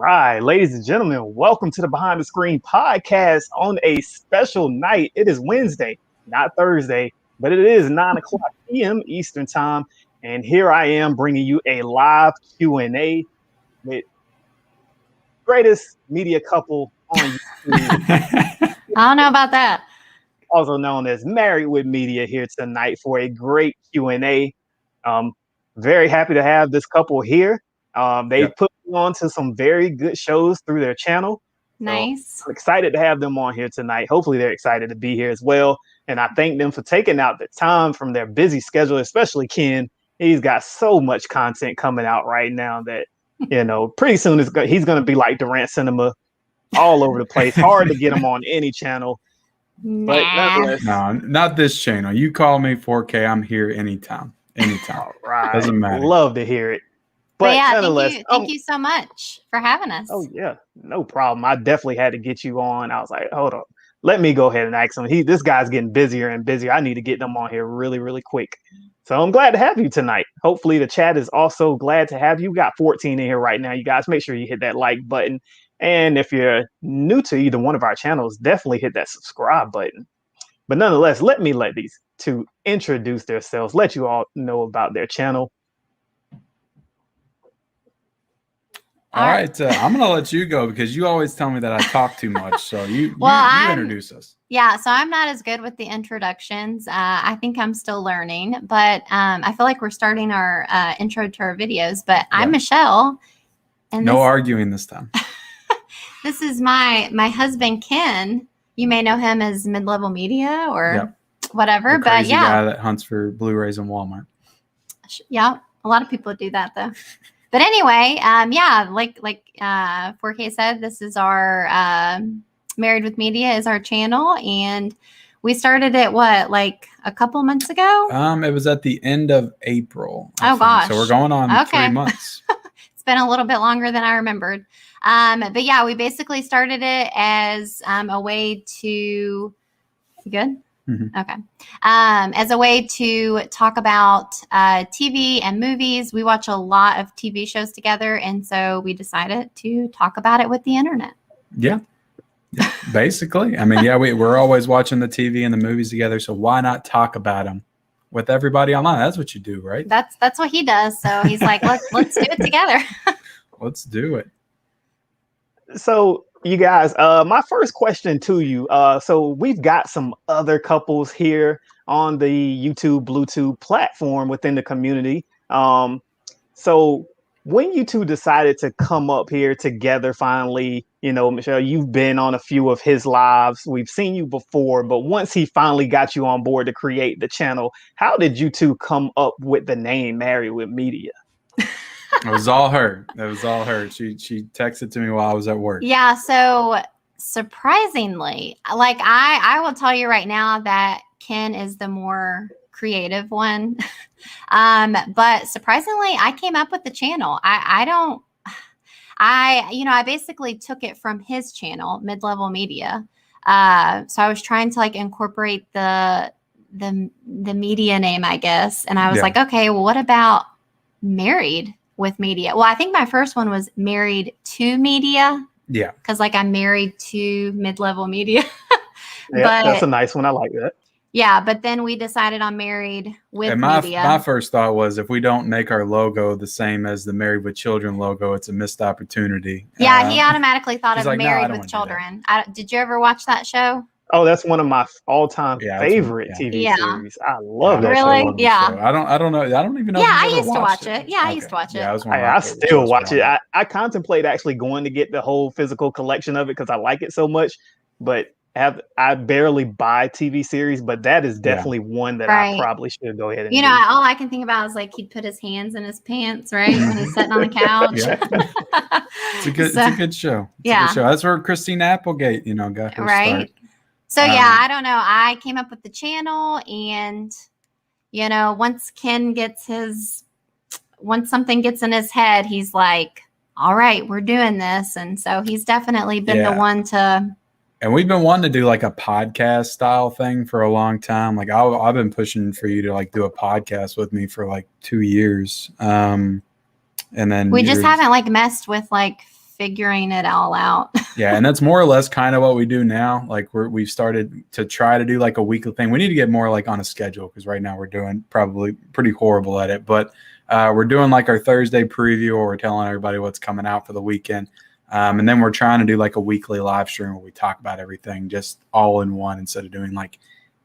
right, ladies and gentlemen, welcome to the Behind the Screen podcast on a special night. It is Wednesday, not Thursday, but it is 9 o'clock p.m. Eastern time. And here I am bringing you a live Q&A with greatest media couple on YouTube, I don't know about that. also known as Married with Media, here tonight for a great Q&A. Very happy to have this couple here. They put me on to some very good shows through their channel. Nice. So I'm excited to have them on here tonight. Hopefully they're excited to be here as well. And I thank them for taking out the time from their busy schedule, especially Ken. He's got so much content coming out right now that, pretty soon he's going to be like Durant Cinema all over the place. Hard to get him on any channel. But nonetheless. No, not this channel. You call me 4K, I'm here anytime. All right. Doesn't matter. Love to hear it. But yeah, thank you so much for having us. Oh, yeah. No problem. I definitely had to get you on. I was like, hold on. Let me go ahead and ask him. This guy's getting busier and busier. I need to get them on here really, really quick. So I'm glad to have you tonight. Hopefully the chat is also glad to have you. We got 14 in here right now. You guys make sure you hit that like button. And if you're new to either one of our channels, definitely hit that subscribe button. But nonetheless, let these two introduce themselves, let you all know about their channel. All right. I'm going to let you go because you always tell me that I talk too much. So you introduce us. Yeah. So I'm not as good with the introductions. I think I'm still learning, but I feel like we're starting our intro to our videos. But I'm Michelle. And no arguing this time. This is my husband, Ken. You may know him as Mid-Level Media or whatever. The crazy guy that hunts for Blu-rays in Walmart. Yeah. A lot of people do that, though. But anyway, like 4K said, this is our Married with Media is our channel, and we started it like a couple months ago. It was at the end of April. I think. Gosh! So we're going on 3 months. It's been a little bit longer than I remembered. But yeah, we basically started it as a way to. You good? Mm-hmm. Okay. As a way to talk about TV and movies. We watch a lot of TV shows together, and so we decided to talk about it with the internet. Yeah, basically. I mean, we're always watching the TV and the movies together, so why not talk about them with everybody online? That's what you do, right? That's what he does. So he's like, let's do it together. Let's do it. So you guys, my first question to you. So we've got some other couples here on the YouTube Bluetooth platform within the community. So when you two decided to come up here together, finally, Michelle, you've been on a few of his lives. We've seen you before, but once he finally got you on board to create the channel, how did you two come up with the name Married with Media? It was all her. She texted to me while I was at work. Yeah. So surprisingly, I will tell you right now that Ken is the more creative one. But surprisingly, I came up with the channel. I basically took it from his channel, Mid-Level Media. So I was trying to incorporate the media name, I guess. And I was like, okay, well, what about Married with Media? Well, I think my first one was Married to Media. Yeah. Because I'm married to Mid-Level Media. Yeah, that's a nice one. I like that. Yeah, but then we decided on Married with Media. My first thought was if we don't make our logo the same as the Married with Children logo, it's a missed opportunity. Yeah, he automatically thought of Married with with Children. Did you ever watch that show? Oh, that's one of my all-time favorite TV series. I love that really? show. Yeah. I don't know. I don't even know. Yeah, I used to watch it. Yeah, I used to watch it. I still watch it. I contemplate actually going to get the whole physical collection of it because I like it so much. But I barely buy TV series, but that is definitely one that I probably should go ahead and do. All I can think about is he'd put his hands in his pants, right? When he's sitting on the couch. It's a good show. It's a good show. That's where Christine Applegate, got her start. So I don't know. I came up with the channel, and once something gets in his head, he's like, "All right, we're doing this." And so he's definitely been the one to. And we've been wanting to do a podcast style thing for a long time. I've been pushing for you to do a podcast with me for 2 years. And then we just haven't messed with figuring it all out. Yeah, and that's more or less kind of what we do now. Like we've started to try to do like a weekly thing. We need to get more like on a schedule because right now we're doing probably pretty horrible at it. But we're doing like our Thursday preview, or we're telling everybody what's coming out for the weekend. And then we're trying to do like a weekly live stream where we talk about everything just all in one instead of doing like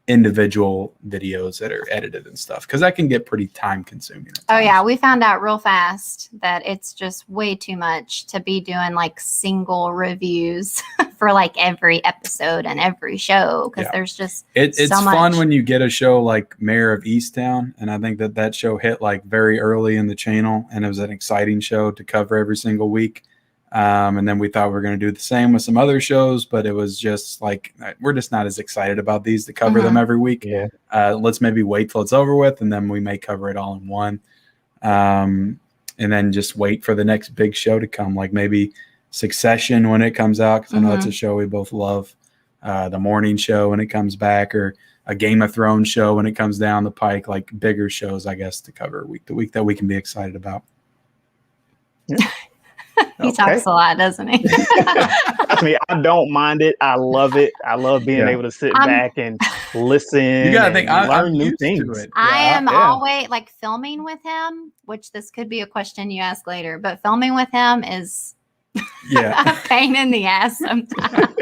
individual videos that are edited and stuff, because that can get pretty time consuming. Oh yeah, we found out real fast that it's just way too much to be doing like single reviews for like every episode and every show, because there's just it's so much. Fun when you get a show like Mayor of Easttown, and I think that show hit like very early in the channel, and it was an exciting show to cover every single week. And then we thought we were going to do the same with some other shows, but it was just like, we're just not as excited about these to cover them every week. Yeah. Let's maybe wait till it's over with, and then we may cover it all in one. And then just wait for the next big show to come, like maybe Succession when it comes out, because I know it's a show we both love. The morning show when it comes back, or a Game of Thrones show when it comes down the pike, like bigger shows, I guess, to cover week to week that we can be excited about. Yeah. He talks a lot, doesn't he? I mean, I don't mind it. I love it. I love being able to sit back and listen. You gotta think, learn I'm new used things. to it. I am always like filming with him, which this could be a question you ask later, but filming with him is a pain in the ass sometimes.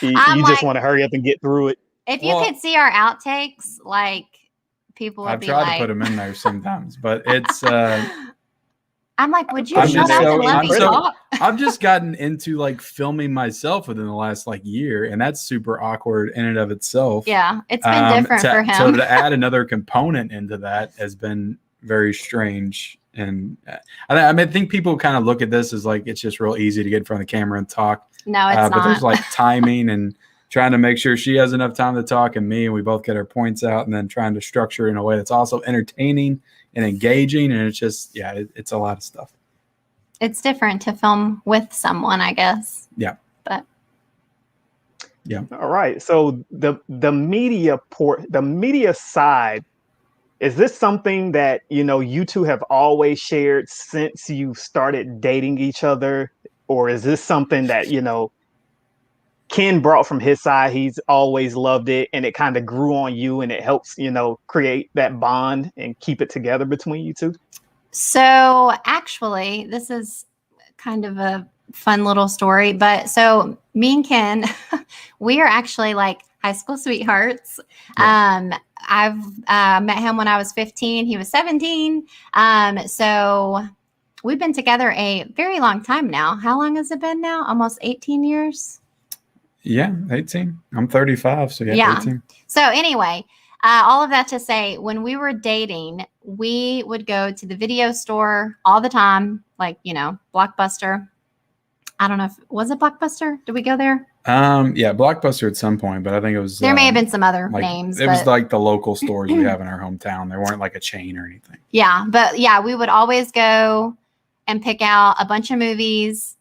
You just want to hurry up and get through it. If you could see our outtakes, like people would I've be tried like, to put them in there sometimes, but it's I'm like, would you I'm shut up and let me talk? I've just gotten into like filming myself within the last like year, and that's super awkward in and of itself. Yeah, it's been different for him. So to add another component into that has been very strange. And I think people kind of look at this as like it's just real easy to get in front of the camera and talk. No, it's not. But there's like timing and trying to make sure she has enough time to talk and me, and we both get our points out, and then trying to structure in a way that's also entertaining and engaging. And it's just, it's a lot of stuff. It's different to film with someone, I guess. Yeah. But yeah. All right. So the media side, is this something that, you two have always shared since you started dating each other? Or is this something that, Ken brought from his side? He's always loved it, and it kind of grew on you, and it helps, create that bond and keep it together between you two? So actually, this is kind of a fun little story. But so me and Ken, we are actually like high school sweethearts. Yeah. I've met him when I was 15. He was 17. So we've been together a very long time now. How long has it been now? Almost 18 years? Yeah, 18. I'm 35, so yeah. 18. So anyway, all of that to say, when we were dating, we would go to the video store all the time, like, Blockbuster. I don't know was it Blockbuster? Did we go there? Yeah, Blockbuster at some point, but I think it was there may have been some other names. It was like the local stores we have in our hometown. They weren't like a chain or anything. Yeah, but yeah, we would always go and pick out a bunch of movies,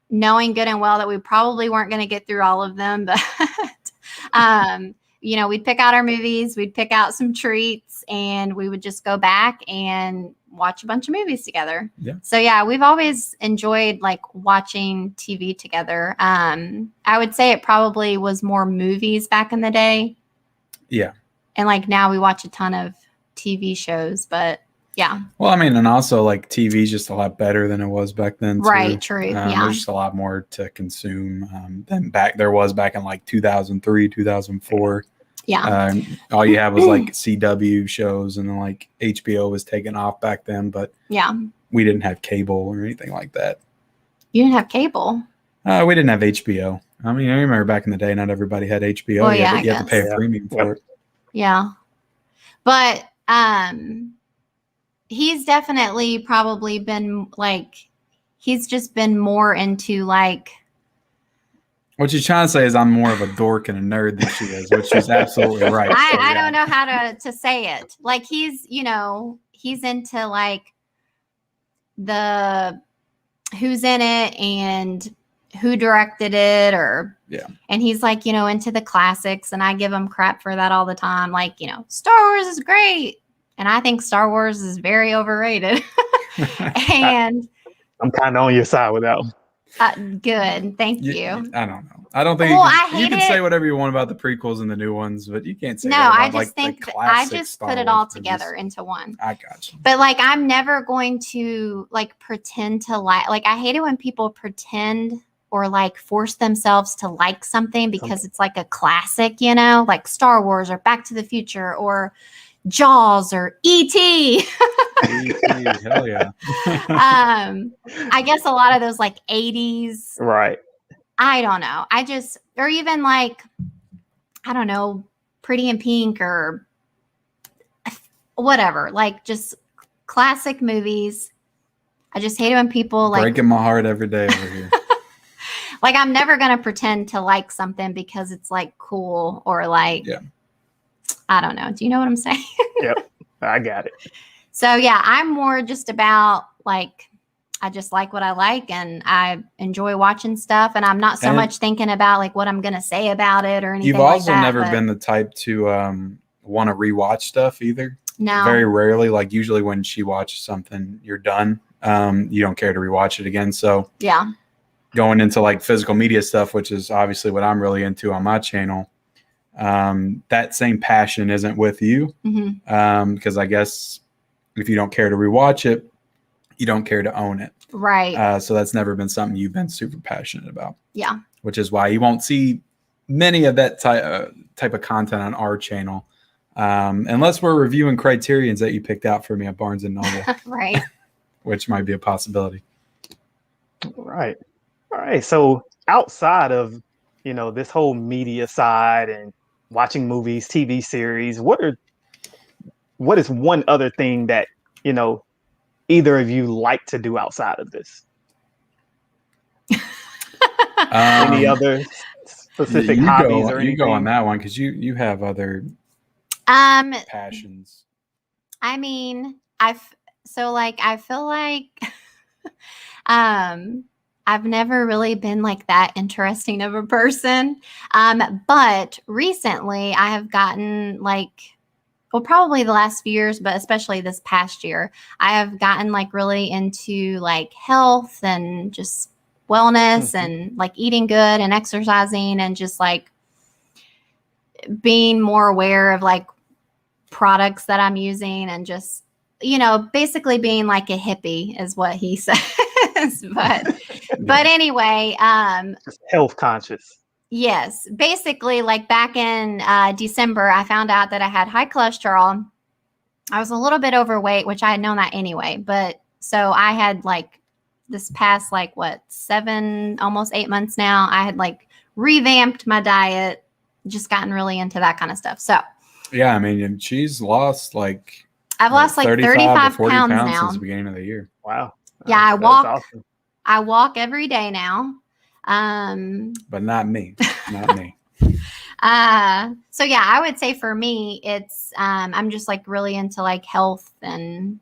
knowing good and well that we probably weren't going to get through all of them, but we'd pick out our movies, we'd pick out some treats, and we would just go back and watch a bunch of movies together. Yeah. So yeah, we've always enjoyed like watching TV together. I would say it probably was more movies back in the day. Yeah. And like now we watch a ton of TV shows, but yeah. Well, I mean, and also like TV is just a lot better than it was back then. Too. Right. True. Yeah. There's just a lot more to consume than there was back in like 2003, 2004. Yeah. All you had was like CW shows, and then like HBO was taken off back then, but yeah, we didn't have cable or anything like that. You didn't have cable? We didn't have HBO. I mean, I remember back in the day, not everybody had HBO. Well, you had to pay a premium for it. Yeah. But he's definitely probably been like, he's just been more into like. What you're trying to say is I'm more of a dork and a nerd than she is, which is absolutely right. I don't know how to say it. Like he's into like the who's in it and who directed it, and he's like, into the classics, and I give him crap for that all the time. Like, Star Wars is great. And I think Star Wars is very overrated. And I'm kind of on your side with that one. Good. Thank you. I don't know. I don't think you can say whatever you want about the prequels and the new ones, but you can't say that about, I just think I just put it all together into one. I got you. But like, I'm never going to like pretend to like I hate it when people pretend or like force themselves to like something because it's like a classic, you know, like Star Wars or Back to the Future or Jaws or E.T. Hell yeah. I guess a lot of those like 80s. Right. I don't know. Or even like, I don't know, Pretty in Pink or whatever, like just classic movies. I just hate it when people like breaking my heart every day over here. Like, I'm never going to pretend to like something because it's like cool or like, I don't know. Do you know what I'm saying? Yep. I got it. So yeah, I'm more just about like, I just like what I like and I enjoy watching stuff. And I'm not so much thinking about like what I'm going to say about it or anything. You've also never been the type to want to rewatch stuff either. No. Very rarely. Like usually when she watches something, you're done. You don't care to rewatch it again. So yeah. Going into like physical media stuff, which is obviously what I'm really into on my channel, that same passion isn't with you. Because I guess if you don't care to rewatch it, you don't care to own it. Right. So that's never been something you've been super passionate about. Yeah. Which is why you won't see many of that type of content on our channel. Unless we're reviewing criterions that you picked out for me at Barnes & Noble. Right. Which might be a possibility. Right. All right. So outside of, you know, this whole media side and watching movies, TV series, what is one other thing that, you know, either of you like to do outside of this? Any other specific hobbies or anything? You go on that one because you have other passions. I mean, I feel like I've never really been like that interesting of a person. But recently I have gotten like, well, probably the last few years, but especially this past year, I have gotten like really into like health and just wellness and like eating good and exercising and just like being more aware of like products that I'm using and just, you know, basically being like a hippie is what he says. But anyway, just health conscious. Yes, basically like back in December, I found out that I had high cholesterol. I was a little bit overweight, which I had known that anyway. But so I had like this past like what, 7, almost 8 months now, I had like revamped my diet, just gotten really into that kind of stuff. So yeah, I mean, she's lost like I've lost like 35 to 40 pounds now since the beginning of the year. Wow. Yeah, I walk every day now. But not me. Not me. So yeah, I would say for me, it's I'm just like really into like health and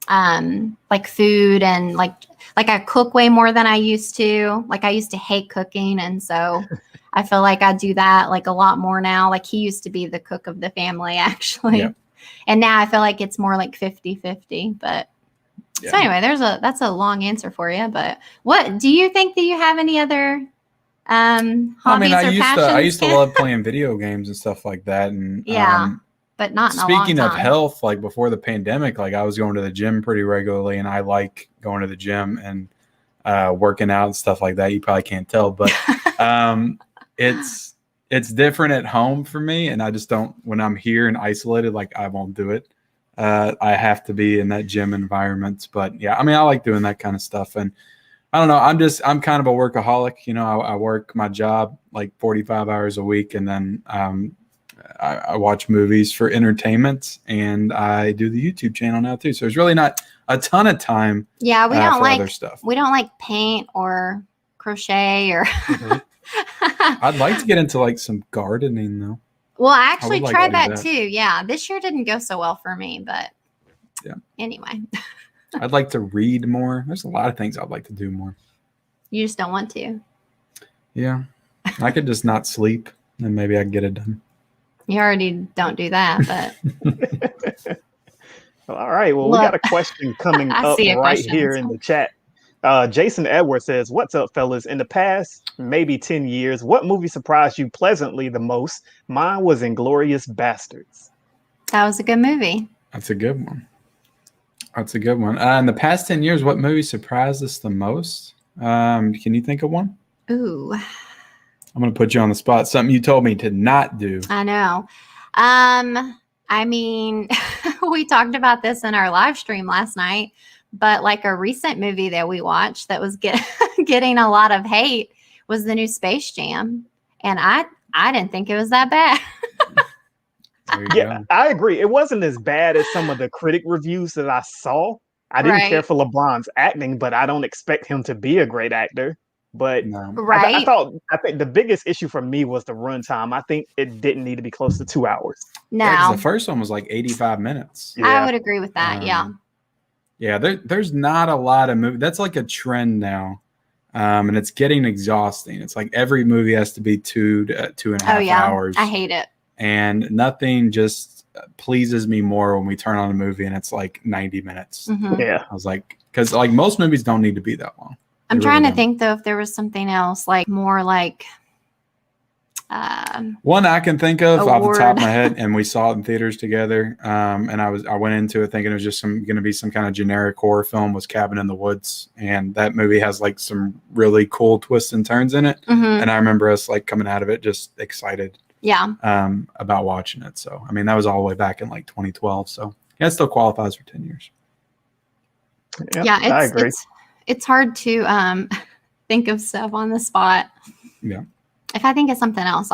like food and like I cook way more than I used to. Like I used to hate cooking, and so I feel like I do that like a lot more now. Like he used to be the cook of the family actually. Yep. And now I feel like it's more like 50-50, but yeah. So anyway, that's a long answer for you, but what do you think that you have any other hobbies or passions? I used to love playing video games and stuff like that. And yeah, but not in a long time. Speaking of health, like before the pandemic, like I was going to the gym pretty regularly, and I like going to the gym and working out and stuff like that. You probably can't tell, but it's different at home for me, and I just don't. When I'm here and isolated, like I won't do it. I have to be in that gym environment. But yeah, I mean, I like doing that kind of stuff. And I don't know, I'm kind of a workaholic. You know, I work my job like 45 hours a week, and then I watch movies for entertainment, and I do the YouTube channel now too. So there's really not a ton of time. Yeah, we don't like other stuff. We don't like paint or crochet or. I'd like to get into like some gardening though. Well, I actually tried that too. Yeah. This year didn't go so well for me, but yeah. Anyway. I'd like to read more. There's a lot of things I'd like to do more. You just don't want to. Yeah. I could just not sleep and maybe I can get it done. You already don't do that, but. Well, all right. Well, we got a question coming up right here in the chat. Jason Edwards says, "What's up, fellas? In the past, maybe 10 years, what movie surprised you pleasantly the most? Mine was Inglorious Bastards." That was a good movie. That's a good one. That's a good one. In the past 10 years, what movie surprised us the most? Can you think of one? Ooh. I'm going to put you on the spot. Something you told me to not do. I know. I mean, we talked about this in our live stream last night, but like a recent movie that we watched that was getting a lot of hate was the new Space Jam. And I didn't think it was that bad. Yeah, I agree. It wasn't as bad as some of the critic reviews that I saw. I didn't care for LeBron's acting, but I don't expect him to be a great actor. But I think the biggest issue for me was the runtime. I think it didn't need to be close to 2 hours. No, yeah, the first one was like 85 minutes. Yeah. I would agree with that. Yeah, there's not a lot of movie. That's like a trend now, and it's getting exhausting. It's like every movie has to be 2 to 2.5 hours. I hate it. And nothing just pleases me more when we turn on a movie and it's like 90 minutes. Mm-hmm. Yeah, I was like, because like most movies don't need to be that long. I'm trying to think though if there was something else like more like one I can think of off the top of my head, and we saw it in theaters together. And I went into it thinking it was just going to be some kind of generic horror film. Was Cabin in the Woods, and that movie has like some really cool twists and turns in it. Mm-hmm. And I remember us like coming out of it just excited. Yeah. About watching it. So I mean that was all the way back in like 2012. So yeah, it still qualifies for 10 years. Yeah, I agree. It's hard to think of stuff on the spot. Yeah. If I think of something else,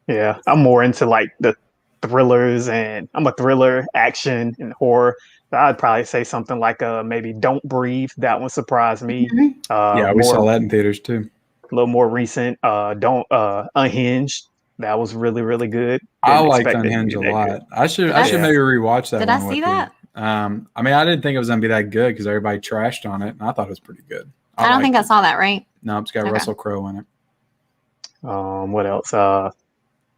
Yeah, I'm more into like the thrillers, and I'm a thriller, action, and horror. I'd probably say something like maybe Don't Breathe. That one surprised me. Yeah, we saw that in theaters too. A little more recent. Unhinged. That was really, really good. I liked Unhinged a lot. Good. I should maybe rewatch that. Did I see that? I mean, I didn't think it was gonna be that good because everybody trashed on it, and I thought it was pretty good. I don't think I saw that, right? No, it's got Russell Crowe in it. What else?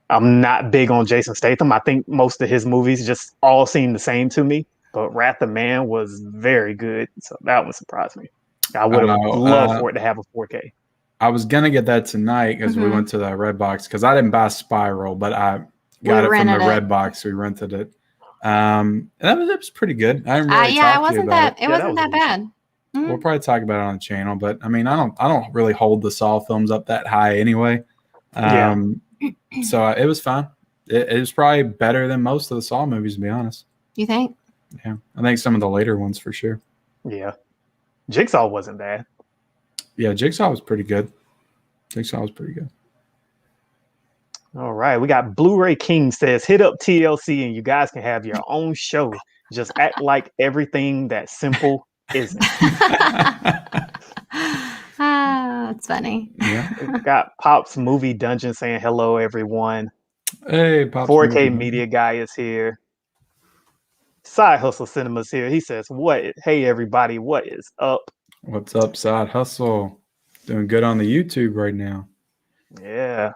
I'm not big on Jason Statham. I think most of his movies just all seem the same to me. But Wrath of Man was very good, so that one surprised me. I would have loved for it to have a 4K. I was gonna get that tonight because we went to the Redbox because I didn't buy Spiral, but I got it from the Redbox. We rented it. And it was pretty good. I didn't really it wasn't that bad. Mm-hmm. We'll probably talk about it on the channel, but I mean, I don't really hold the Saw films up that high anyway. So it was fine. It was probably better than most of the Saw movies, to be honest. You think? Yeah, I think some of the later ones for sure. Yeah, Jigsaw wasn't bad. Yeah, Jigsaw was pretty good. All right, we got Blu-ray King says, "Hit up TLC and you guys can have your own show. Just act like everything that's simple isn't." That's funny. Yeah. We got Pop's Movie Dungeon saying, "Hello, everyone." Hey, Pop's 4K Media Guy is here. Side Hustle Cinemas here. He says, Hey, everybody, what is up? What's up, Side Hustle? Doing good on the YouTube right now. Yeah.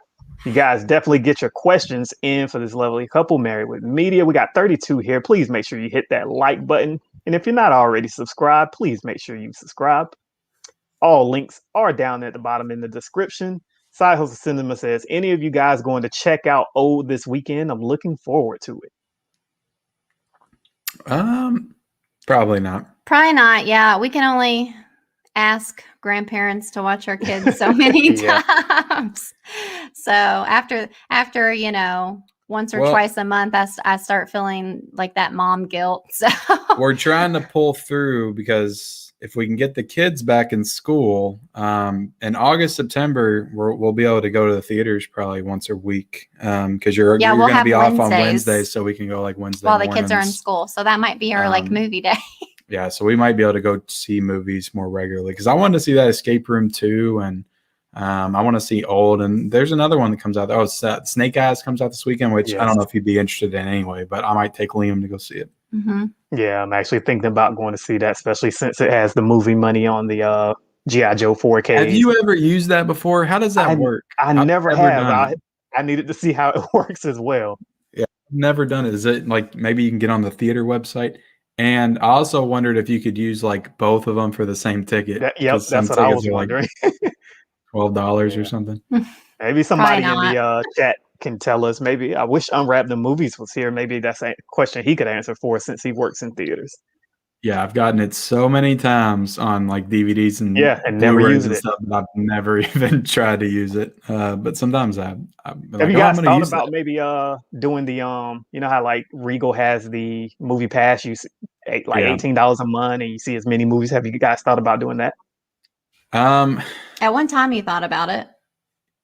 You guys definitely get your questions in for this lovely couple married with media. We got 32 here. Please make sure you hit that like button. And if you're not already subscribed, please make sure you subscribe. All links are down at the bottom in the description. Side Hustle Cinema says, any of you guys going to check out Old this weekend? I'm looking forward to it. Probably not. Probably not. Yeah, we can only ask grandparents to watch our kids so many times. So after once or twice a month, I start feeling like that mom guilt. So we're trying to pull through because if we can get the kids back in school, in August, September, we'll be able to go to the theaters probably once a week. Because you're going to be off on Wednesdays, so we can go like Wednesday while the kids are in school. So that might be our like movie day. Yeah, so we might be able to go see movies more regularly because I wanted to see that Escape Room 2 and I want to see Old, and there's another one that comes out. Snake Eyes comes out this weekend, which I don't know if you'd be interested in anyway, but I might take Liam to go see it. Mm-hmm. Yeah, I'm actually thinking about going to see that, especially since it has the movie money on the G.I. Joe 4K. Have you ever used that before? How does that work? I've never have. I needed to see how it works as well. Yeah, I've never done it. Is it like maybe you can get on the theater website And I also wondered if you could use like both of them for the same ticket. Yep, Because some that's what I tickets was are like wondering. $12 or Yeah. something. Maybe Probably somebody in not. the chat can tell us. Maybe I wish Unwrap the Movies was here. Maybe that's a question he could answer for us since he works in theaters. Yeah, I've gotten it so many times on like DVDs and Yeah, and never Blu-rays used and it. stuff, but I've never even tried to use it. But sometimes I'm Have like, you oh, I'm guys going to thought use about that. maybe doing the you know how like Regal has the movie pass, like Yeah. $18 a month and you see as many movies. Have you guys thought about doing that? At one time, you thought about it.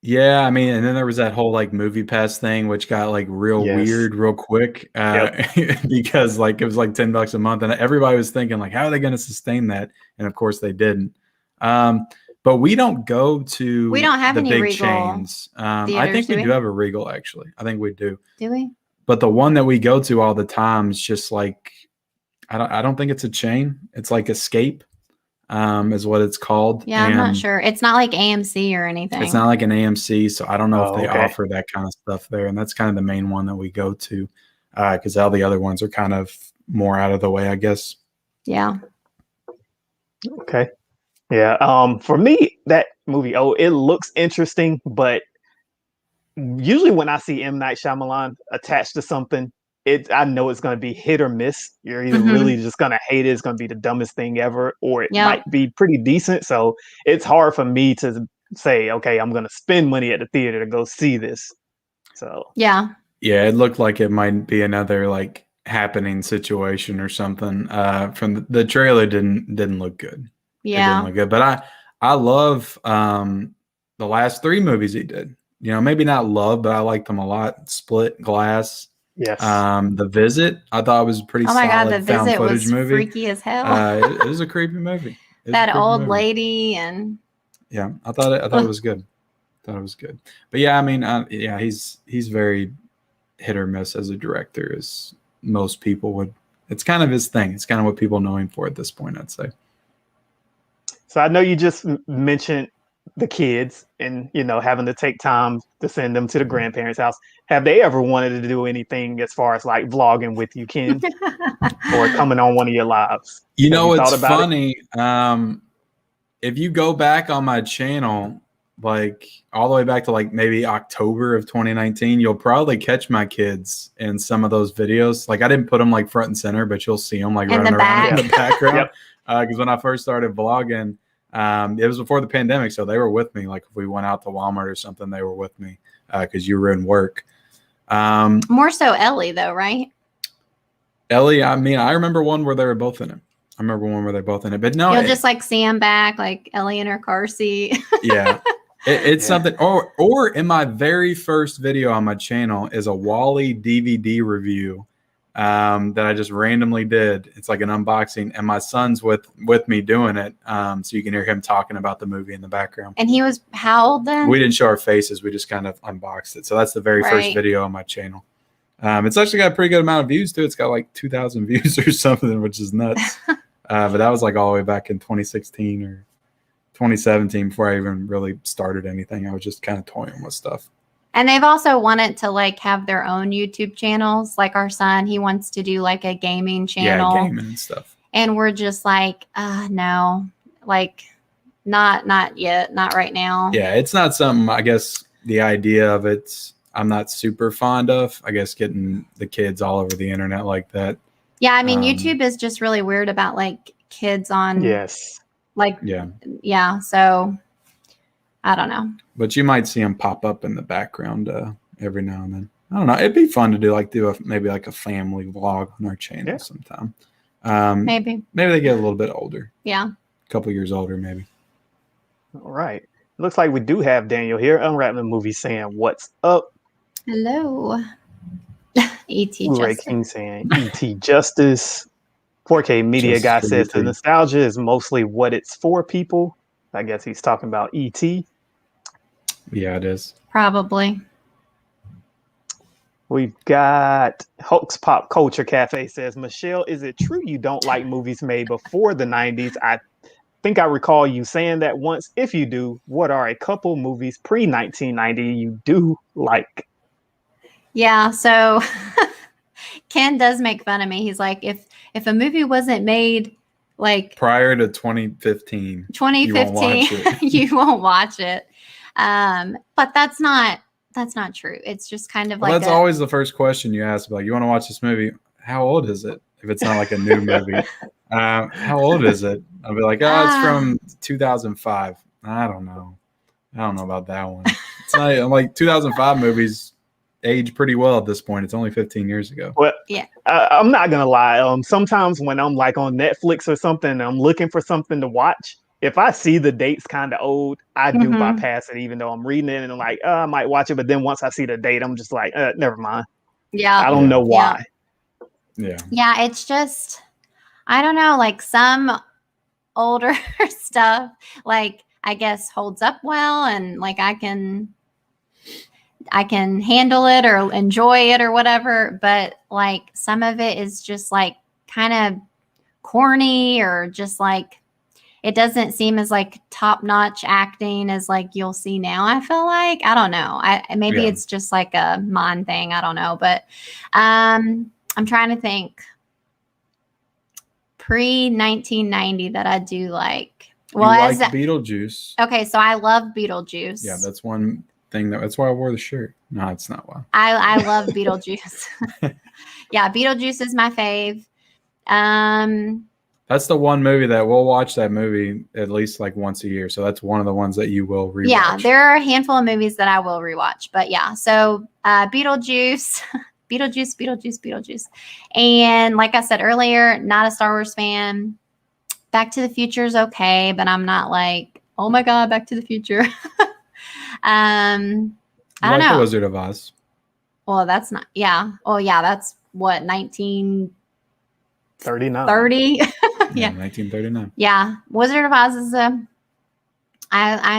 Yeah, I mean, and then there was that whole like movie pass thing, which got like real Yes. weird real quick Yep. because like it was like $10 a month, and everybody was thinking like, how are they going to sustain that? And of course they didn't. But we don't go to We don't have the any big Regal chains. I theaters, think do we do we? have a Regal actually. I think we do. Do we? But the one that we go to all the time is just like I don't think it's a chain. It's like Escape, is what it's called. Yeah, I'm not And sure. It's not like AMC or anything. it's not like an AMC, so I don't know if Oh, they okay. offer that kind of stuff there. And that's kind of the main one that we go to, because all the other ones are kind of more out of the way, I guess. Yeah. Okay. Yeah. For me, that movie, it looks interesting, but usually when I see M. Night Shyamalan attached to something, I know it's going to be hit or miss. You're either really just going to hate it, it's going to be the dumbest thing ever, or it Yep. might be pretty decent. So it's hard for me to say, okay, I'm going to spend money at the theater to go see this. So Yeah. Yeah, it looked like it might be another like happening situation or something. From the trailer didn't look good. It didn't Yeah. look good. But I love the last 3 movies he did. You know, maybe not love, but I liked them a lot. Split, Glass. yes. The Visit, I thought was a pretty Oh my God, solid The found Visit footage was movie. freaky as hell. It was a creepy movie. It was a That creepy old movie. lady and Yeah, I thought it was good. Thought it was good. But yeah, I mean, yeah, he's very hit or miss as a director, as most people would. It's kind of his thing. It's kind of what people know him for at this point, I'd say. So I know you just mentioned the kids and having to take time to send them to the grandparents' house. Have they ever wanted to do anything as far as like vlogging with you, Ken, or coming on one of your lives? You Have know, you it's thought about it? funny. If you go back on my channel, like all the way back to like maybe October of 2019, you'll probably catch my kids in some of those videos. Like I didn't put them like front and center, but you'll see them like In the running around in back. the background. Yep. Because when I first started vlogging, it was before the pandemic, so they were with me. Like if we went out to Walmart or something, they were with me because you were in work. More so Ellie though, right? Ellie, I mean, I remember one where they were both in it. I remember one where they're both in it, but no, You'll just like see him back, like Ellie in her car seat. yeah. It's Yeah. something, or in my very first video on my channel is a Wall-E DVD review that I just randomly did. It's like an unboxing, and my son's with me doing it, so you can hear him talking about the movie in the background. And he was how old then? We didn't show our faces; we just kind of unboxed it. So that's the very first Right. video on my channel. It's actually got a pretty good amount of views too. It's got like 2,000 views or something, which is nuts. But that was like all the way back in 2016 or 2017 before I even really started anything. I was just kind of toying with stuff. And they've also wanted to like have their own YouTube channels. Like our son, he wants to do like a gaming channel. Yeah, gaming and stuff. And we're just like, no, like not yet, not right now. Yeah, it's not something, I guess the idea of it, I'm not super fond of. I guess getting the kids all over the internet like that. Yeah, I mean, YouTube is just really weird about like kids on. Yes. Like, yeah. So I don't know. But you might see them pop up in the background every now and then. I don't know. It'd be fun to do maybe like a family vlog on our channel sometime. Maybe they get a little bit older. Yeah. A couple years older, maybe. All right. Looks like we do have Daniel here, Unwrapping the Movie, saying what's up. Hello. E.T. Blu-ray Justice. King saying E.T. Justice. 4K Media Justice Guy for says the E.T. nostalgia is mostly what it's for people. I guess he's talking about E.T. Yeah, it is. Probably. We've got Hulk's Pop Culture Cafe says, Michelle, is it true you don't like movies made before the 90s? I think I recall you saying that once. If you do, what are a couple movies pre-1990 you do like? Yeah. So Ken does make fun of me. He's like, if a movie wasn't made like prior to 2015, 2015, you won't watch it. But that's not true. It's just kind of well, like that's always the first question you ask. Like, you want to watch this movie? How old is it? If it's not like a new movie, how old is it? I'll be like, oh, it's from 2005. I don't know about that one. It's not. I'm like 2005 movies age pretty well at this point. It's only 15 years ago. Well, yeah. I'm not gonna lie. Sometimes when I'm like on Netflix or something, and I'm looking for something to watch. If I see the date's kind of old, I do bypass it, even though I'm reading it and I'm like, I might watch it. But then once I see the date, I'm just like, never mind. Yeah. I don't know why. Yeah. Yeah. It's just, I don't know, like some older stuff, like I guess holds up well, and like I can handle it or enjoy it or whatever. But like some of it is just like kind of corny, or just like it doesn't seem as like top-notch acting as like you'll see now. I feel like, I don't know. Maybe it's just like a mind thing. I don't know. But I'm trying to think pre-1990 that I do like. Well, you like Beetlejuice. Okay, so I love Beetlejuice. Yeah, that's one thing that's why I wore the shirt. No, it's not why. I love Beetlejuice. Yeah, Beetlejuice is my fave. That's the one movie that we'll watch that movie at least like once a year. So that's one of the ones that you will rewatch. Yeah, there are a handful of movies that I will rewatch. But yeah, so Beetlejuice, Beetlejuice. And like I said earlier, not a Star Wars fan. Back to the Future is okay, but I'm not like, oh my God, Back to the Future. I don't know. The Wizard of Oz. Well, that's not, yeah. Oh yeah, that's what, 1939. 30? Yeah, 1939. Yeah, Wizard of Oz is I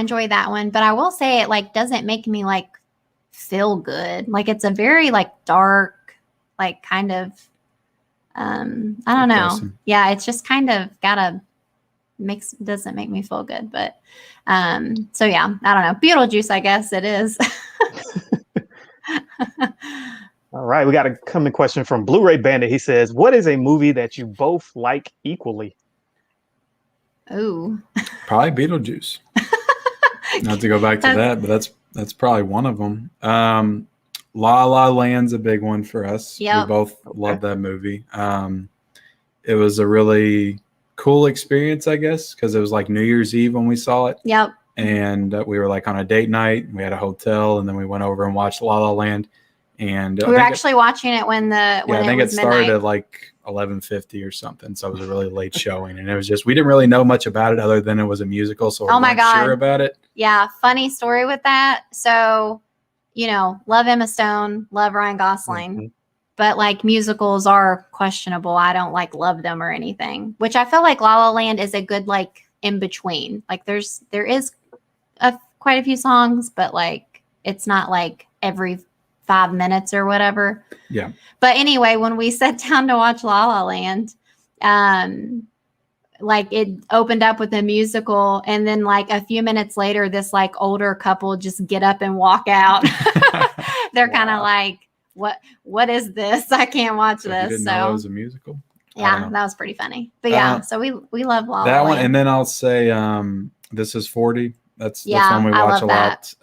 enjoy that one, but I will say it like doesn't make me like feel good. Like it's a very like dark, like kind of I don't know. Yeah, it's just kind of doesn't make me feel good. But so yeah, I don't know. Beetlejuice, I guess it is. All right, we got a coming question from Blu-ray Bandit. He says, "What is a movie that you both like equally?" Ooh, probably Beetlejuice. Not to go back to that, but that's probably one of them. La La Land's a big one for us. Yep. We both love that movie. It was a really cool experience, I guess, because it was like New Year's Eve when we saw it. Yep. And we were like on a date night. We had a hotel, and then we went over and watched La La Land. And we were actually watching it when I think it started at like 11:50 or something, so it was a really late showing, and it was just we didn't really know much about it other than it was a musical, so we weren't sure about it. Yeah, funny story with that. So, love Emma Stone, love Ryan Gosling, but like musicals are questionable. I don't like love them or anything, which I feel like La La Land is a good like in between. Like there is quite a few songs, but like it's not like every 5 minutes or whatever. Yeah. But anyway, when we sat down to watch La La Land, like it opened up with a musical, and then like a few minutes later, this like older couple just get up and walk out. They're kind of like, what is this? I can't watch this. You didn't know it was a musical? Yeah, that was pretty funny. But yeah, so we love La La that Land. one, and then I'll say This Is 40. That's one we watch a lot.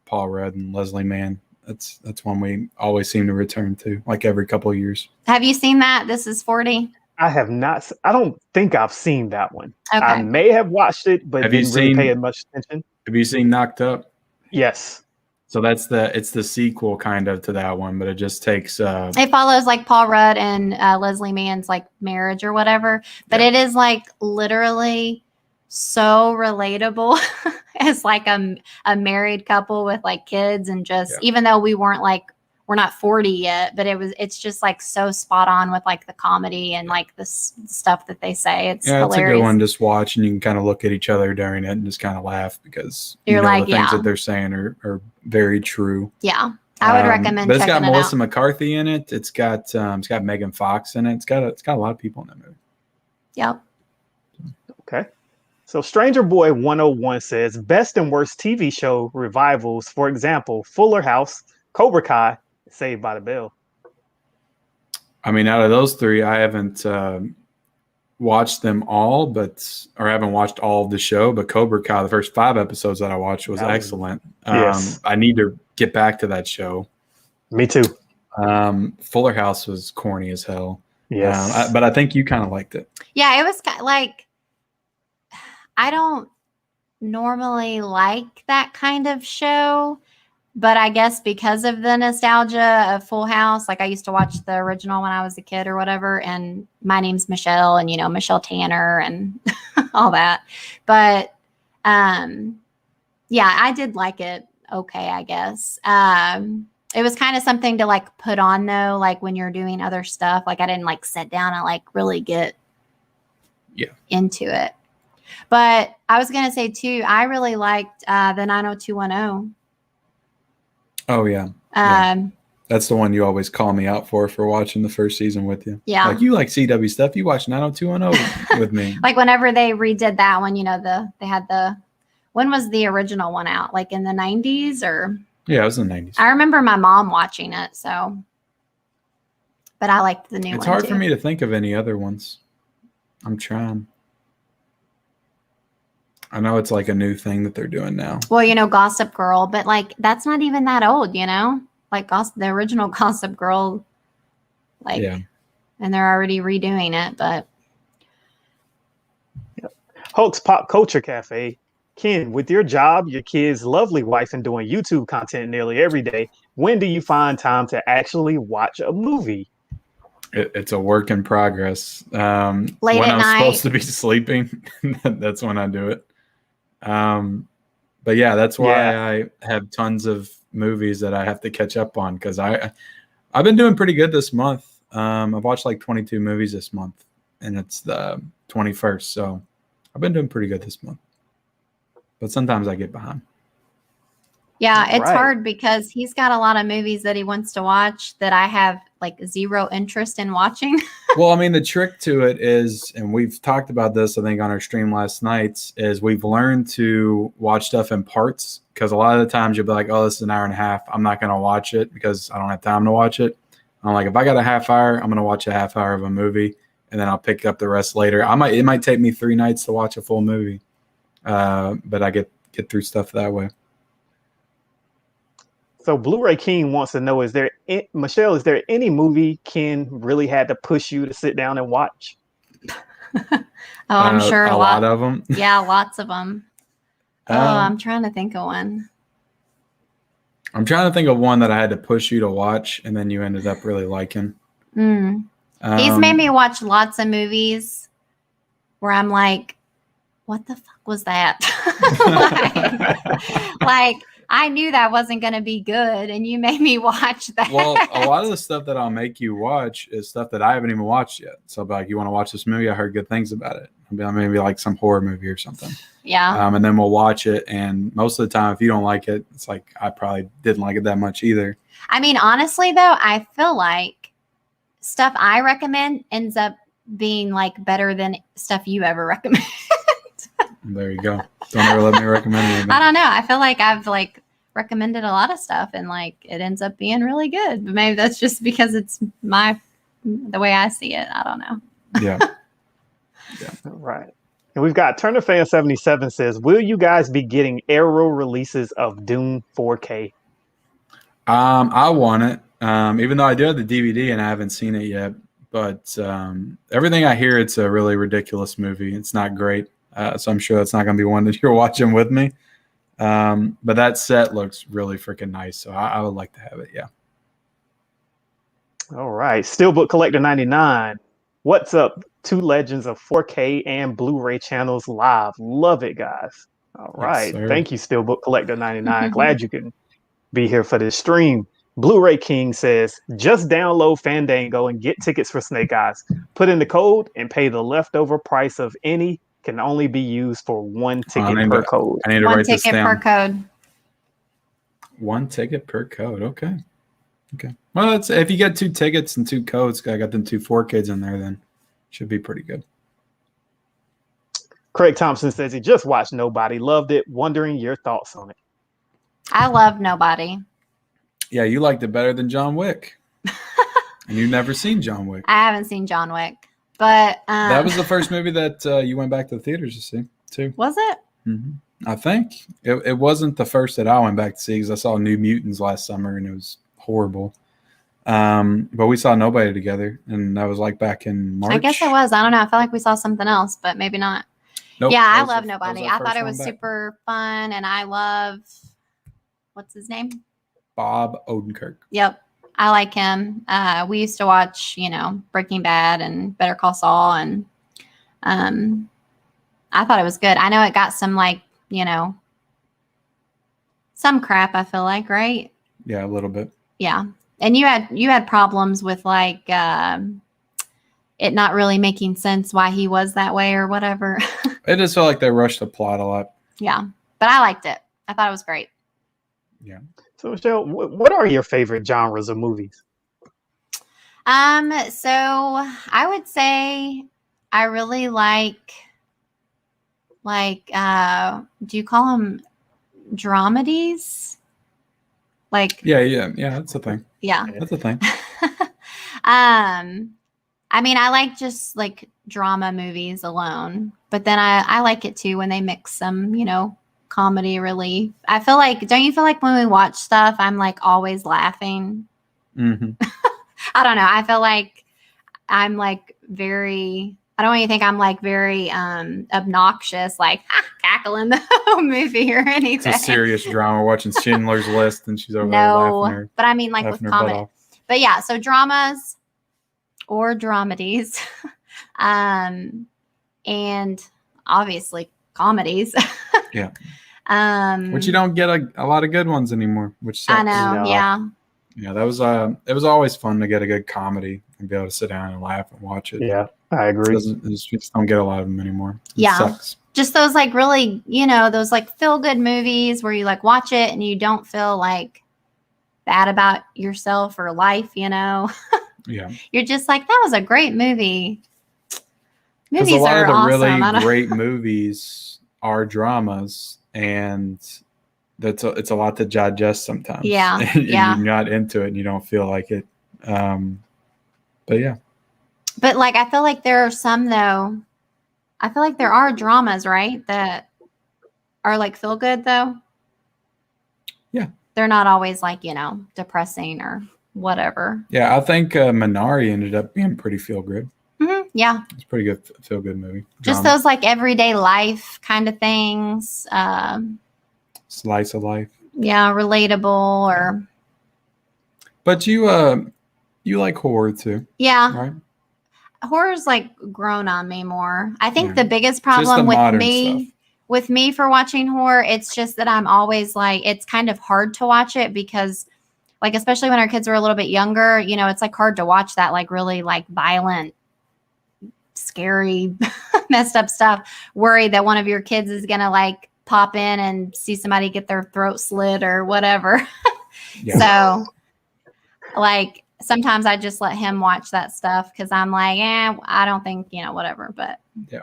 Paul Rudd and Leslie Mann. That's one we always seem to return to, like every couple of years. Have you seen that? This Is 40? I have not. I don't think I've seen that one. Okay. I may have watched it, but didn't really pay much attention. Have you seen Knocked Up? Yes. So it's the sequel kind of to that one, but it just takes. It follows like Paul Rudd and Leslie Mann's like marriage or whatever, but it is like literally so relatable as like a married couple with like kids, and just even though we're not 40 yet, but it's just like so spot on with like the comedy and like the stuff that they say. It's hilarious. It's a good one. Just watch, and you can kind of look at each other during it and just kind of laugh because you're like, the things that they're saying are very true. Yeah, I would recommend. But it's got Melissa out. McCarthy in it. It's got Megan Fox in it. It's got a lot of people in that movie. Yep. Okay. So Stranger Boy 101 says best and worst TV show revivals. For example, Fuller House, Cobra Kai, Saved by the Bell. I mean, out of those three, I haven't watched them all, or haven't watched all of the show. But Cobra Kai, the first 5 episodes that I watched was excellent. Yes. I need to get back to that show. Me too. Fuller House was corny as hell. Yes. But I think you kind of liked it. Yeah, it was like, I don't normally like that kind of show, but I guess because of the nostalgia of Full House, like I used to watch the original when I was a kid or whatever, and My Name's Michelle, and Michelle Tanner and all that. But yeah, I did like it. Okay, I guess. It was kind of something to like put on though, like when you're doing other stuff. Like I didn't like sit down and like really get into it. But I was gonna say too, I really liked the 90210. Oh yeah. That's the one you always call me out for watching the first season with you. Yeah. Like you like CW stuff, you watch 90210 with me. Like whenever they redid that one, they had when was the original one out? Like in the 90s or? Yeah, it was in the 90s. I remember my mom watching it, so. But I liked the new one. It's hard for me to think of any other ones. I'm trying. I know it's like a new thing that they're doing now. Well, Gossip Girl, but like that's not even that old, Like the original Gossip Girl, like, and they're already redoing it. But Hulk's Pop Culture Cafe. Ken, with your job, your kids' lovely wife, and doing YouTube content nearly every day, when do you find time to actually watch a movie? It's a work in progress. Late when at I'm night. supposed to be sleeping, that's when I do it. But yeah, that's why I have tons of movies that I have to catch up on, because I've been doing pretty good this month. I've watched like 22 movies this month, and it's the 21st, so I've been doing pretty good this month. But sometimes I get behind. Yeah, it's hard because he's got a lot of movies that he wants to watch that I have like zero interest in watching. Well, I mean, the trick to it is, and we've talked about this, I think, on our stream last night, is we've learned to watch stuff in parts, because a lot of the times you'll be like, oh, this is an hour and a half. I'm not going to watch it because I don't have time to watch it. I'm like, if I got a half hour, I'm going to watch a half hour of a movie, and then I'll pick up the rest later. It might take me 3 nights to watch a full movie, but I get through stuff that way. So Blu-ray King wants to know, Michelle, is there any movie Ken really had to push you to sit down and watch? I'm sure a lot of them. Yeah, lots of them. I'm trying to think of one. I'm trying to think of one that I had to push you to watch, and then you ended up really liking. He's made me watch lots of movies where I'm like, what the fuck was that? like I knew that wasn't going to be good, and you made me watch that. Well, a lot of the stuff that I'll make you watch is stuff that I haven't even watched yet. So I'll be like, you want to watch this movie? I heard good things about it. Maybe like some horror movie or something. Yeah. And then we'll watch it. And most of the time, if you don't like it, it's like I probably didn't like it that much either. I mean, honestly, though, I feel like stuff I recommend ends up being like better than stuff you ever recommend. There you go. Don't ever let me recommend anything. I don't know. I feel like I've like recommended a lot of stuff and like it ends up being really good. But maybe that's just because it's the way I see it. I don't know. Yeah. Right. And we've got Turner Fan 77 says, will you guys be getting Arrow releases of Dune 4K? I want it. Even though I do have the DVD and I haven't seen it yet. But everything I hear, it's a really ridiculous movie. It's not great. So I'm sure that's not going to be one that you're watching with me. But that set looks really freaking nice. So I would like to have it. Yeah. All right. Steelbook Collector 99. What's up? 2 legends of 4K and Blu-ray channels live. Love it, guys. All right. Yes, thank you, Steelbook Collector 99. Glad you can be here for this stream. Blu-ray King says, just download Fandango and get tickets for Snake Eyes. Put in the code and pay the leftover price of any. Can only be used for 1 ticket per code. I need to write this down. 1 ticket per code. 1 ticket per code. Okay. Well, if you get 2 tickets and 2 codes, I got them 2 4Ks in there, then should be pretty good. Craig Thompson says he just watched Nobody, loved it. Wondering your thoughts on it. I love Nobody. Yeah, you liked it better than John Wick. And you've never seen John Wick. I haven't seen John Wick, but that was the first movie that you went back to the theaters to see, too. Was it? Mm-hmm. I think it wasn't the first that I went back to see because I saw New Mutants last summer and it was horrible. But we saw Nobody together, and that was like back in March. I guess it was. I don't know. I felt like we saw something else, but maybe not. Nope, yeah, I love Nobody. I thought it was back. super fun, and I love what's his name? Bob Odenkirk. Yep, I like him. We used to watch, Breaking Bad and Better Call Saul, and I thought it was good. I know it got some some crap. I feel like, right? Yeah, a little bit. Yeah. And you had problems with like it not really making sense why he was that way or whatever. It just felt like they rushed the plot a lot. Yeah, but I liked it. I thought it was great. Yeah. So Michelle, what are your favorite genres of movies? So I would say I really like do you call them dramedies? Like yeah, that's a thing. Yeah. That's a thing. I mean, I like just like drama movies alone, but then I like it too when they mix some, comedy relief. I feel like, don't you feel like when we watch stuff, I'm like always laughing? Mm-hmm. I don't know. I feel like I'm like I don't want you to think I'm like very obnoxious, like cackling the whole movie or anything. It's a serious drama. Watching Schindler's List, and she's over there laughing her. But I mean, like with comedy. But yeah, so dramas or dramedies, and obviously comedies. Yeah. Which you don't get a lot of good ones anymore. Which sucks. I know. No. Yeah. Yeah, that was it was always fun to get a good comedy and be able to sit down and laugh and watch it. Yeah, I agree. You just don't get a lot of them anymore. It Yeah. sucks. Just those like really, those like feel good movies where you like watch it and you don't feel like bad about yourself or life, Yeah. You're just like, that was a great movie. Movies a lot are of the awesome. really great movies are dramas, and it's a lot to digest sometimes. Yeah. And Yeah. you're not into it and you don't feel like it. But yeah. But like, I feel like there are some though. I feel like there are dramas, right, that are like feel good though. Yeah. They're not always like, depressing or whatever. Yeah, I think Minari ended up being pretty feel good. Mm-hmm. Yeah. It's a pretty good feel good movie. Just Drama. those like everyday life kind of things. Slice of life. Yeah, relatable or. But you like horror too. Yeah. Right? Horror's like grown on me more. I think Yeah. the biggest Just the problem modern with me for watching horror, it's just that I'm always like, it's kind of hard to watch it because like, especially when our kids are a little bit younger, it's like hard to watch that like really like violent, scary, messed up stuff. Worried that one of your kids is going to like pop in and see somebody get their throat slit or whatever. Yeah. So like, sometimes I just let him watch that stuff because I'm like, I don't think, whatever. But yeah.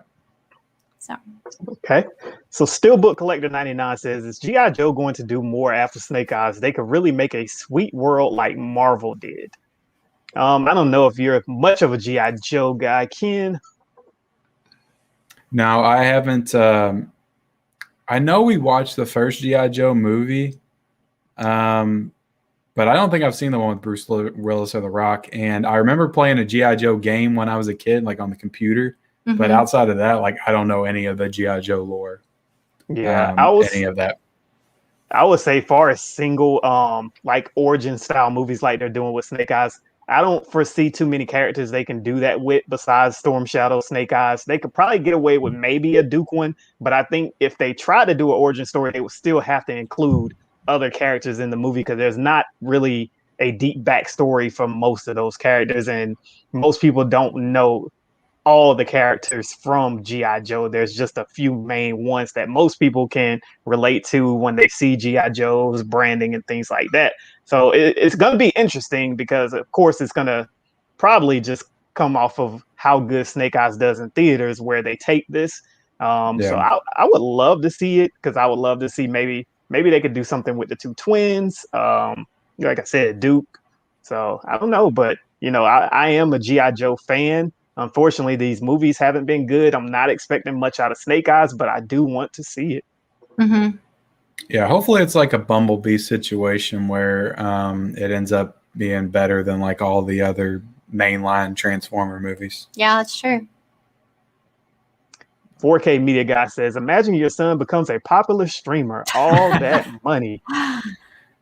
So. Okay. So Steelbook Collector 99 says, is G.I. Joe going to do more after Snake Eyes? They could really make a sweet world like Marvel did. I don't know if you're much of a G.I. Joe guy, Ken. No, I haven't. I know we watched the first G.I. Joe movie. But I don't think I've seen the one with Bruce Willis or The Rock. And I remember playing a G.I. Joe game when I was a kid, like on the computer. Mm-hmm. But outside of that, like I don't know any of the G.I. Joe lore. Yeah, any of that. I would say far as single like origin style movies like they're doing with Snake Eyes, I don't foresee too many characters they can do that with besides Storm Shadow, Snake Eyes. They could probably get away with maybe a Duke one, but I think if they try to do an origin story, they would still have to include other characters in the movie because there's not really a deep backstory for most of those characters, and most people don't know all the characters from G.I. Joe. There's just a few main ones that most people can relate to when they see G.I. Joe's branding and things like that. So it's going to be interesting because, of course, it's going to probably just come off of how good Snake Eyes does in theaters where they take this. So I would love to see it because I would love to see maybe they could do something with the two twins. Like I said, Duke. So I don't know, but I am a G.I. Joe fan. Unfortunately, these movies haven't been good. I'm not expecting much out of Snake Eyes, but I do want to see it. Mm-hmm. Yeah, hopefully it's like a Bumblebee situation where it ends up being better than like all the other mainline Transformer movies. Yeah, that's true. 4K Media Guy says, imagine your son becomes a popular streamer. All that money.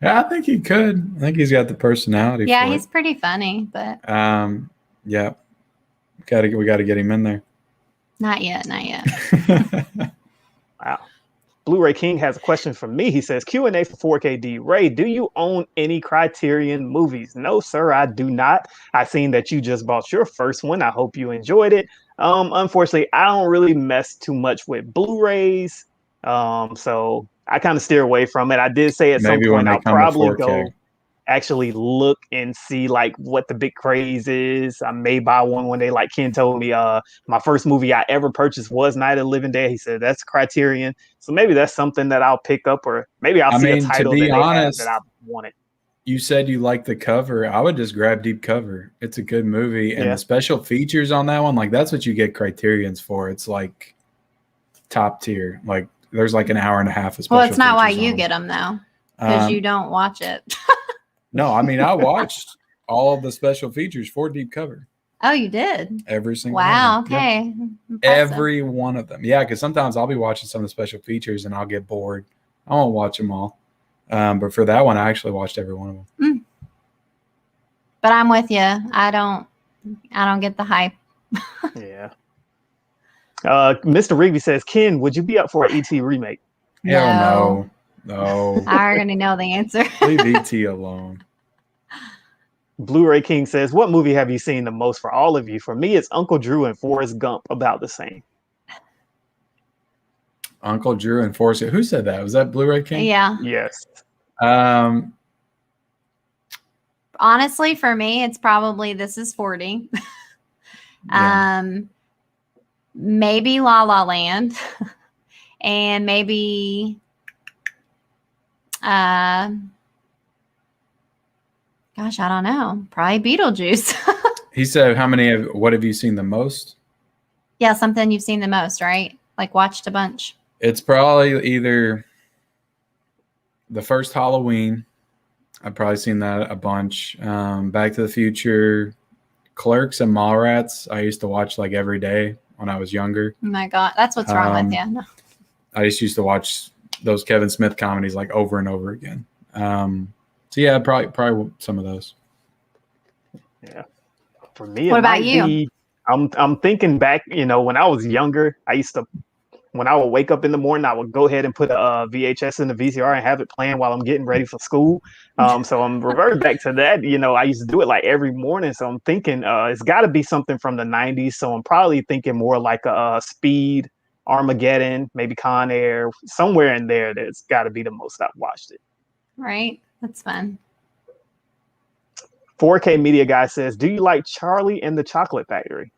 Yeah, I think he could. I think he's got the personality. Yeah, for he's pretty funny, but yeah, we gotta get him in there. not yet. Wow. Blu-ray King has a question for me. He says, Q&A for 4KD. Ray, do you own any Criterion movies? No, sir, I do not. I seen that you just bought your first one. I hope you enjoyed it. Unfortunately, I don't really mess too much with Blu-rays. So I kind of steer away from it. I did say at Maybe some when point they I'll come to probably 4K. go actually look and see like what the big craze is. I may buy one day. Like Ken told me, my first movie I ever purchased was Night of the Living Dead. He said that's Criterion, so maybe that's something that I'll pick up, or maybe I'll see a To title be that they have honest, that I wanted. you said you like the cover. I would just grab Deep Cover. It's a good movie, and Yeah. the special features on that one, like that's what you get Criterions for. It's like top tier. Like there's like an hour and a half of special. Well, it's not why features you on get them though, because you don't watch it. No, I mean I watched all of the special features for Deep Cover. Oh, you did? Every single Wow. one of them. Okay. Yep. Impressive. Every one of them. Yeah, because sometimes I'll be watching some of the special features and I'll get bored. I won't watch them all. But for that one, I actually watched every one of them. But I'm with you. I don't get the hype. Yeah. Mr. Rigby says, Ken, would you be up for an ET remake? Hell no. I already know the answer. Leave ET alone. Blu-ray King says, what movie have you seen the most for all of you? For me, it's Uncle Drew and Forrest Gump, about the same. Uncle Drew and Forrest. Who said that? Was that Blu-ray King? Yeah. Yes. Honestly, for me, it's probably This Is 40. Yeah. Maybe La La Land. And maybe gosh, I don't know. Probably Beetlejuice. He said, what have you seen the most? Yeah, something you've seen the most, right? Like watched a bunch. It's probably either the first Halloween. I've probably seen that a bunch. Back to the Future, Clerks, and Mallrats. I used to watch like every day when I was younger. Oh my God. That's what's wrong with you. No. I just used to watch those Kevin Smith comedies like over and over again. So yeah, probably some of those. Yeah. For me, what about you? I'm thinking back, when I was younger, when I would wake up in the morning, I would go ahead and put a VHS in the VCR and have it playing while I'm getting ready for school. So I'm reverting back to that. I used to do it like every morning. So I'm thinking it's got to be something from the 90s. So I'm probably thinking more like a Speed, Armageddon, maybe Con Air, somewhere in there. That's got to be the most I've watched it. Right. That's fun. 4K Media Guy says, do you like Charlie and the Chocolate Factory?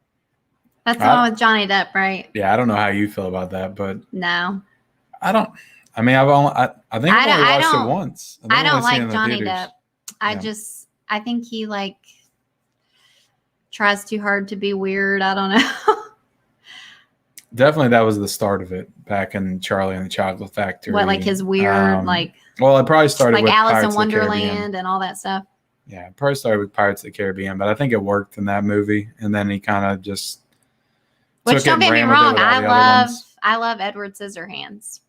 That's the one with Johnny Depp, right? Yeah, I don't know how you feel about that, but no. I don't. I mean, I think I've only watched it once. I don't like Johnny Depp. I think he like tries too hard to be weird. I don't know. Definitely, that was the start of it back in Charlie and the Chocolate Factory. What, like his weird, Well, it probably started like with Alice Pirates in of the Wonderland Caribbean. and all that stuff. Yeah, it probably started with Pirates of the Caribbean, but I think it worked in that movie, and then he kind of just. Which, don't get me wrong, I love Edward Scissorhands.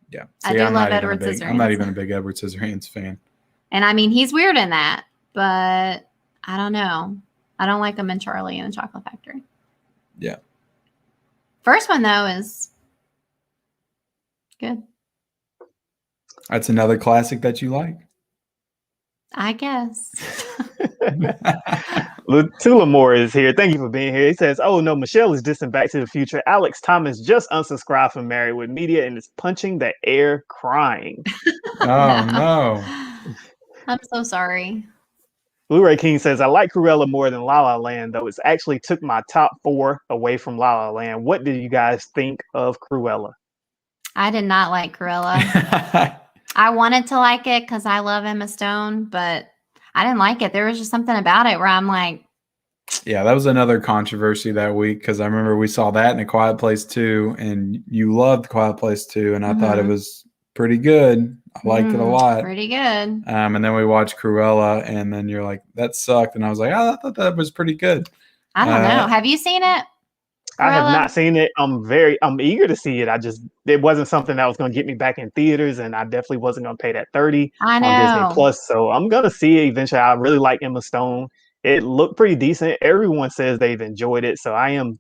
Yeah, I do love Edward Scissorhands. I'm not even a big Edward Scissorhands fan. And I mean, he's weird in that, but I don't know. I don't like him in Charlie and the Chocolate Factory. Yeah. First one though is good. That's another classic that you like. I guess. Tulamore is here. Thank you for being here. He says, oh no, Michelle is dissing Back to the Future. Alex Thomas just unsubscribed from Married with Media and is punching the air crying. Oh no. I'm so sorry. Blu-ray King says, I like Cruella more than La La Land, though it's actually took my top 4 away from La La Land. What did you guys think of Cruella? I did not like Cruella. I wanted to like it because I love Emma Stone, but I didn't like it. There was just something about it where I'm like, Yeah, that was another controversy that week because I remember we saw that in A Quiet Place 2, and you loved Quiet Place 2, and I thought it was pretty good. I liked it a lot. Pretty good. And then we watched Cruella, and then you're like, that sucked. And I was like, oh, I thought that was pretty good. I don't know. Have you seen it? I have not seen it. I'm eager to see it. It wasn't something that was going to get me back in theaters, and I definitely wasn't going to pay that $30 on Disney Plus. So I'm going to see it eventually. I really like Emma Stone. It looked pretty decent. Everyone says they've enjoyed it, so I am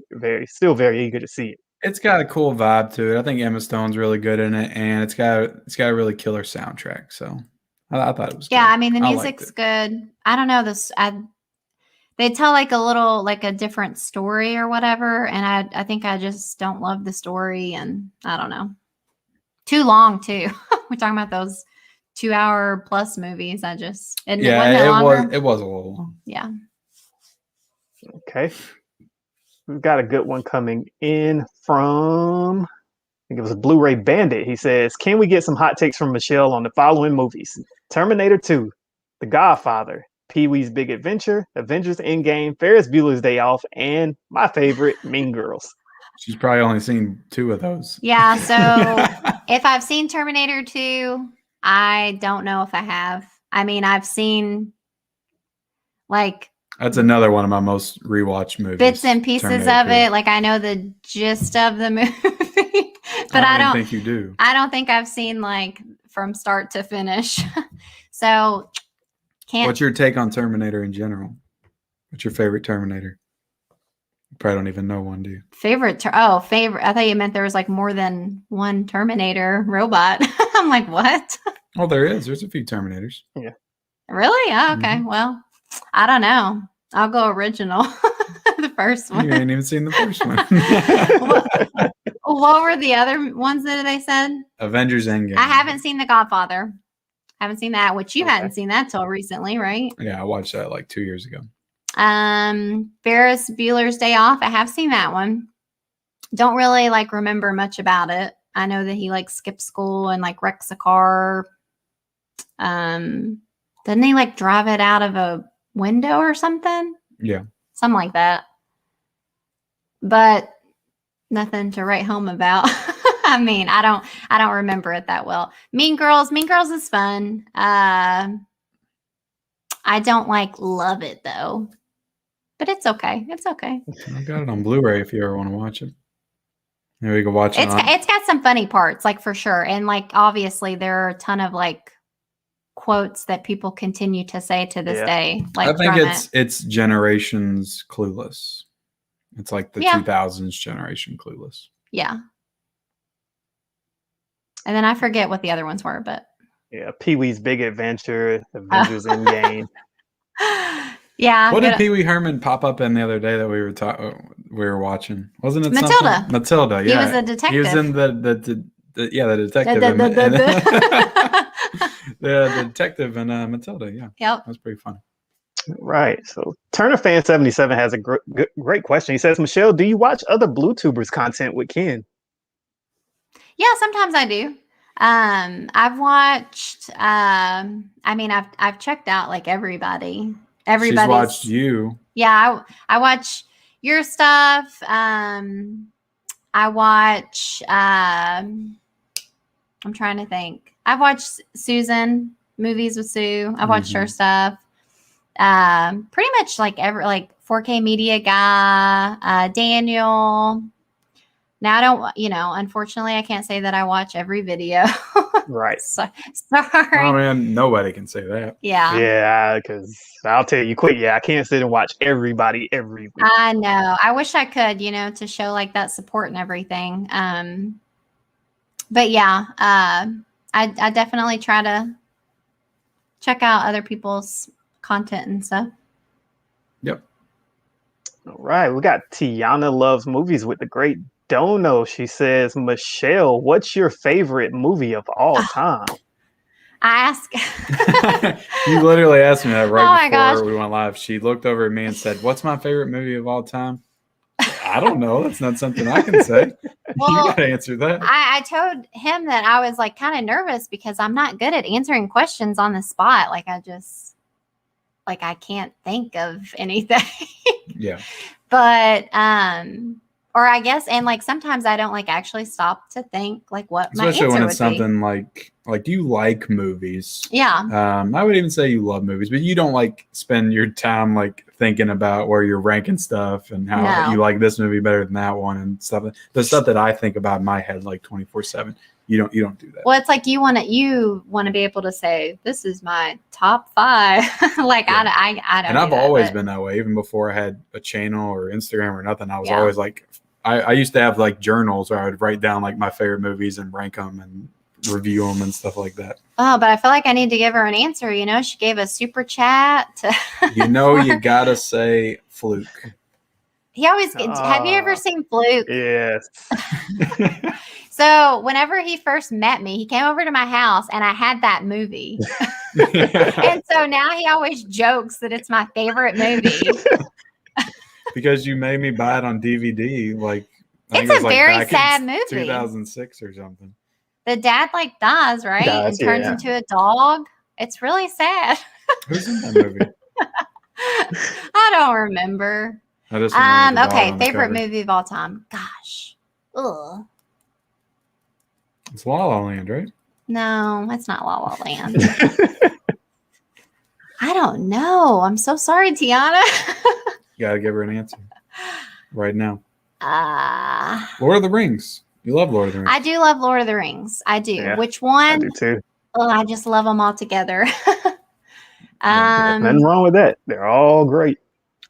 still very eager to see it. It's got a cool vibe to it. I think Emma Stone's really good in it, and it's got a really killer soundtrack. So I thought it was good. Yeah, I mean the music's good. I don't know this. They tell like a different story or whatever, and I think I just don't love the story, and I don't know. Too long too. We're talking about those 2-hour plus movies. It was a little long. Yeah. Okay. We've got a good one coming in from, I think it was a Blu-ray Bandit. He says, can we get some hot takes from Michelle on the following movies? Terminator 2, The Godfather, Pee-wee's Big Adventure, Avengers Endgame, Ferris Bueller's Day Off, and my favorite, Mean Girls. She's probably only seen 2 of those. Yeah, so if I've seen Terminator 2, I don't know if I have. I mean, I've seen that's another one of my most rewatched movies. Bits and pieces of it. Like I know the gist of the movie, but I don't think you do. I don't think I've seen from start to finish. So can't. What's your take on Terminator in general? What's your favorite Terminator? You probably don't even know one, do you? Favorite. I thought you meant there was more than one Terminator robot. I'm like, what? Oh, there is. There's a few Terminators. Yeah. Really? Oh, okay. Well, I don't know. I'll go original. The first one. You ain't even seen the first one. What were the other ones that they said? Avengers Endgame. I haven't seen The Godfather. I haven't seen that, which you hadn't seen that till recently, right? Yeah, I watched that 2 years ago. Ferris Bueller's Day Off. I have seen that one. Don't really remember much about it. I know that he skips school and wrecks a car. Doesn't he drive it out of a window or something? Yeah. Something like that. But nothing to write home about. I mean, I don't remember it that well. Mean Girls is fun. I don't love it though. But it's okay. It's okay. I got it on Blu-ray if you ever want to watch it. Maybe we can watch it. It's got some funny parts, for sure. And obviously there are a ton of quotes that people continue to say to this day. I think it's generations Clueless. It's the 2000s generation Clueless. Yeah. And then I forget what the other ones were, but yeah, Pee-wee's Big Adventure, Avengers Endgame. Yeah. What did Pee Wee Herman pop up in the other day that we were watching? Wasn't it Matilda? Something? Matilda, yeah. He was a detective. He was in the detective. The detective in Matilda, yeah. Yep. That was pretty fun. Right. So Turner Fan 77 has a great question. He says, Michelle, do you watch other BlueTubers content with Ken? Yeah, sometimes I do. I've watched I've checked out everybody. Everybody's She's watched you. Yeah, I watch your stuff. I watch I'm trying to think. I've watched Susan movies with Sue. I've watched her stuff. Pretty much 4K Media Guy, Daniel. Now I don't, unfortunately I can't say that I watch every video. Right. Sorry. Oh man, nobody can say that. Yeah. Yeah, because I'll tell you quick, I can't sit and watch everybody every week. I know. I wish I could, to show that support and everything. But yeah, I definitely try to check out other people's content and stuff. Yep. All right. We got Tiana Loves Movies with the great Dono. She says, Michelle, what's your favorite movie of all time? I ask. You literally asked me that right before gosh. we went live. She looked over at me and said, what's my favorite movie of all time? I don't know. That's not something I can say. Well, you gotta answer that. I told him that I was kind of nervous because I'm not good at answering questions on the spot. like I can't think of anything. Yeah. But or I guess, and like sometimes I don't like actually stop to think like what my Especially answer when would it's something like you like movies. Yeah. I would even say you love movies, but you don't like spend your time like thinking about where you're ranking stuff and how No. you like this movie better than that one and stuff. The stuff that I think about in my head like 24/7. You don't do that. Well, it's like you want to be able to say this is my top 5. Like Yeah. I don't. And I've do that, always but- been that way, even before I had a channel or Instagram or nothing. I was Yeah. always like, I used to have like journals where I would write down like my favorite movies and rank them and review them and stuff like that. Oh, but I feel like I need to give her an answer. You know, she gave a super chat. You know, you gotta say Fluke. He always gets. Have you ever seen Fluke? Yes. So whenever he first met me, he came over to my house and I had that movie. And so now he always jokes that it's my favorite movie. Because you made me buy it on DVD. Like, I think It's it a was, like, very back in sad movie. 2006 or something. The dad like dies, right? Dies, and turns yeah. into a dog. It's really sad. Who's in that movie? I don't remember. I just remember the dog Okay, on the favorite cover. movie of all time. Gosh. Ugh. It's La La Land, right? No, it's not La La Land. I don't know. I'm so sorry, Tiana. You gotta give her an answer right now. uh, Lord of the Rings. You love Lord of the Rings. I do love Lord of the Rings. I do. Yeah, Which I one? do too. Oh, I just love them all together. There's nothing wrong with that. They're all great.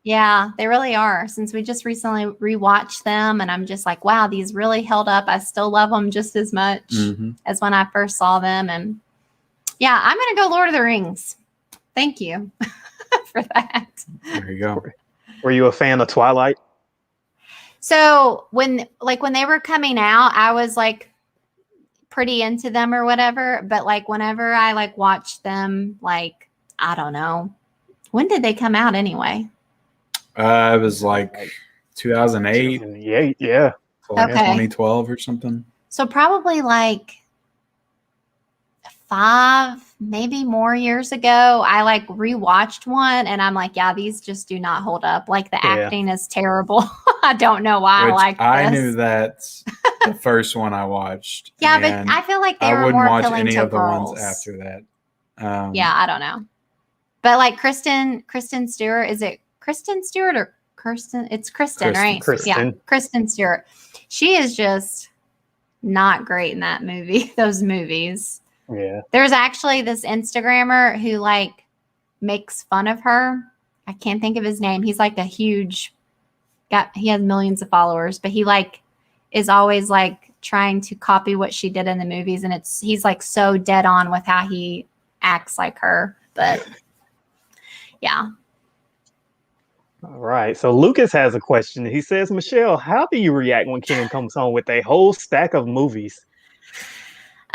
Yeah, they really are. Since we just recently rewatched them, and I'm just like, wow, these really held up. I still love them just as much Mhm. as when I first saw them. And yeah, I'm gonna go Lord of the Rings. Thank you for that. There you go. Were you a fan of Twilight? So when they were coming out, I was like pretty into them or whatever. But like whenever I like watched them, like I don't know, when did they come out anyway? It was like 2008, Yeah. so like Okay. 2012 or something. So probably like 5, maybe more years ago, I like rewatched one and I'm like, yeah, these just do not hold up. Like the Yeah. acting is terrible. I don't know why Which I like this. I knew that the first one I watched. Yeah, but and I feel like they I were wouldn't more watch appealing any to of the girls. ones after that. Yeah, I don't know. But like Kristen Stewart, is it Kristen Stewart or Kirsten? It's Kristen, right? Kristen. Yeah, Kristen Stewart. She is just not great in that movie, those movies. Yeah. There's actually this Instagrammer who like makes fun of her. I can't think of his name. He's like he has millions of followers, but he like is always like trying to copy what she did in the movies. And he's like so dead on with how he acts like her. But yeah. All right. So Lucas has a question. He says, Michelle, how do you react when Ken comes home with a whole stack of movies?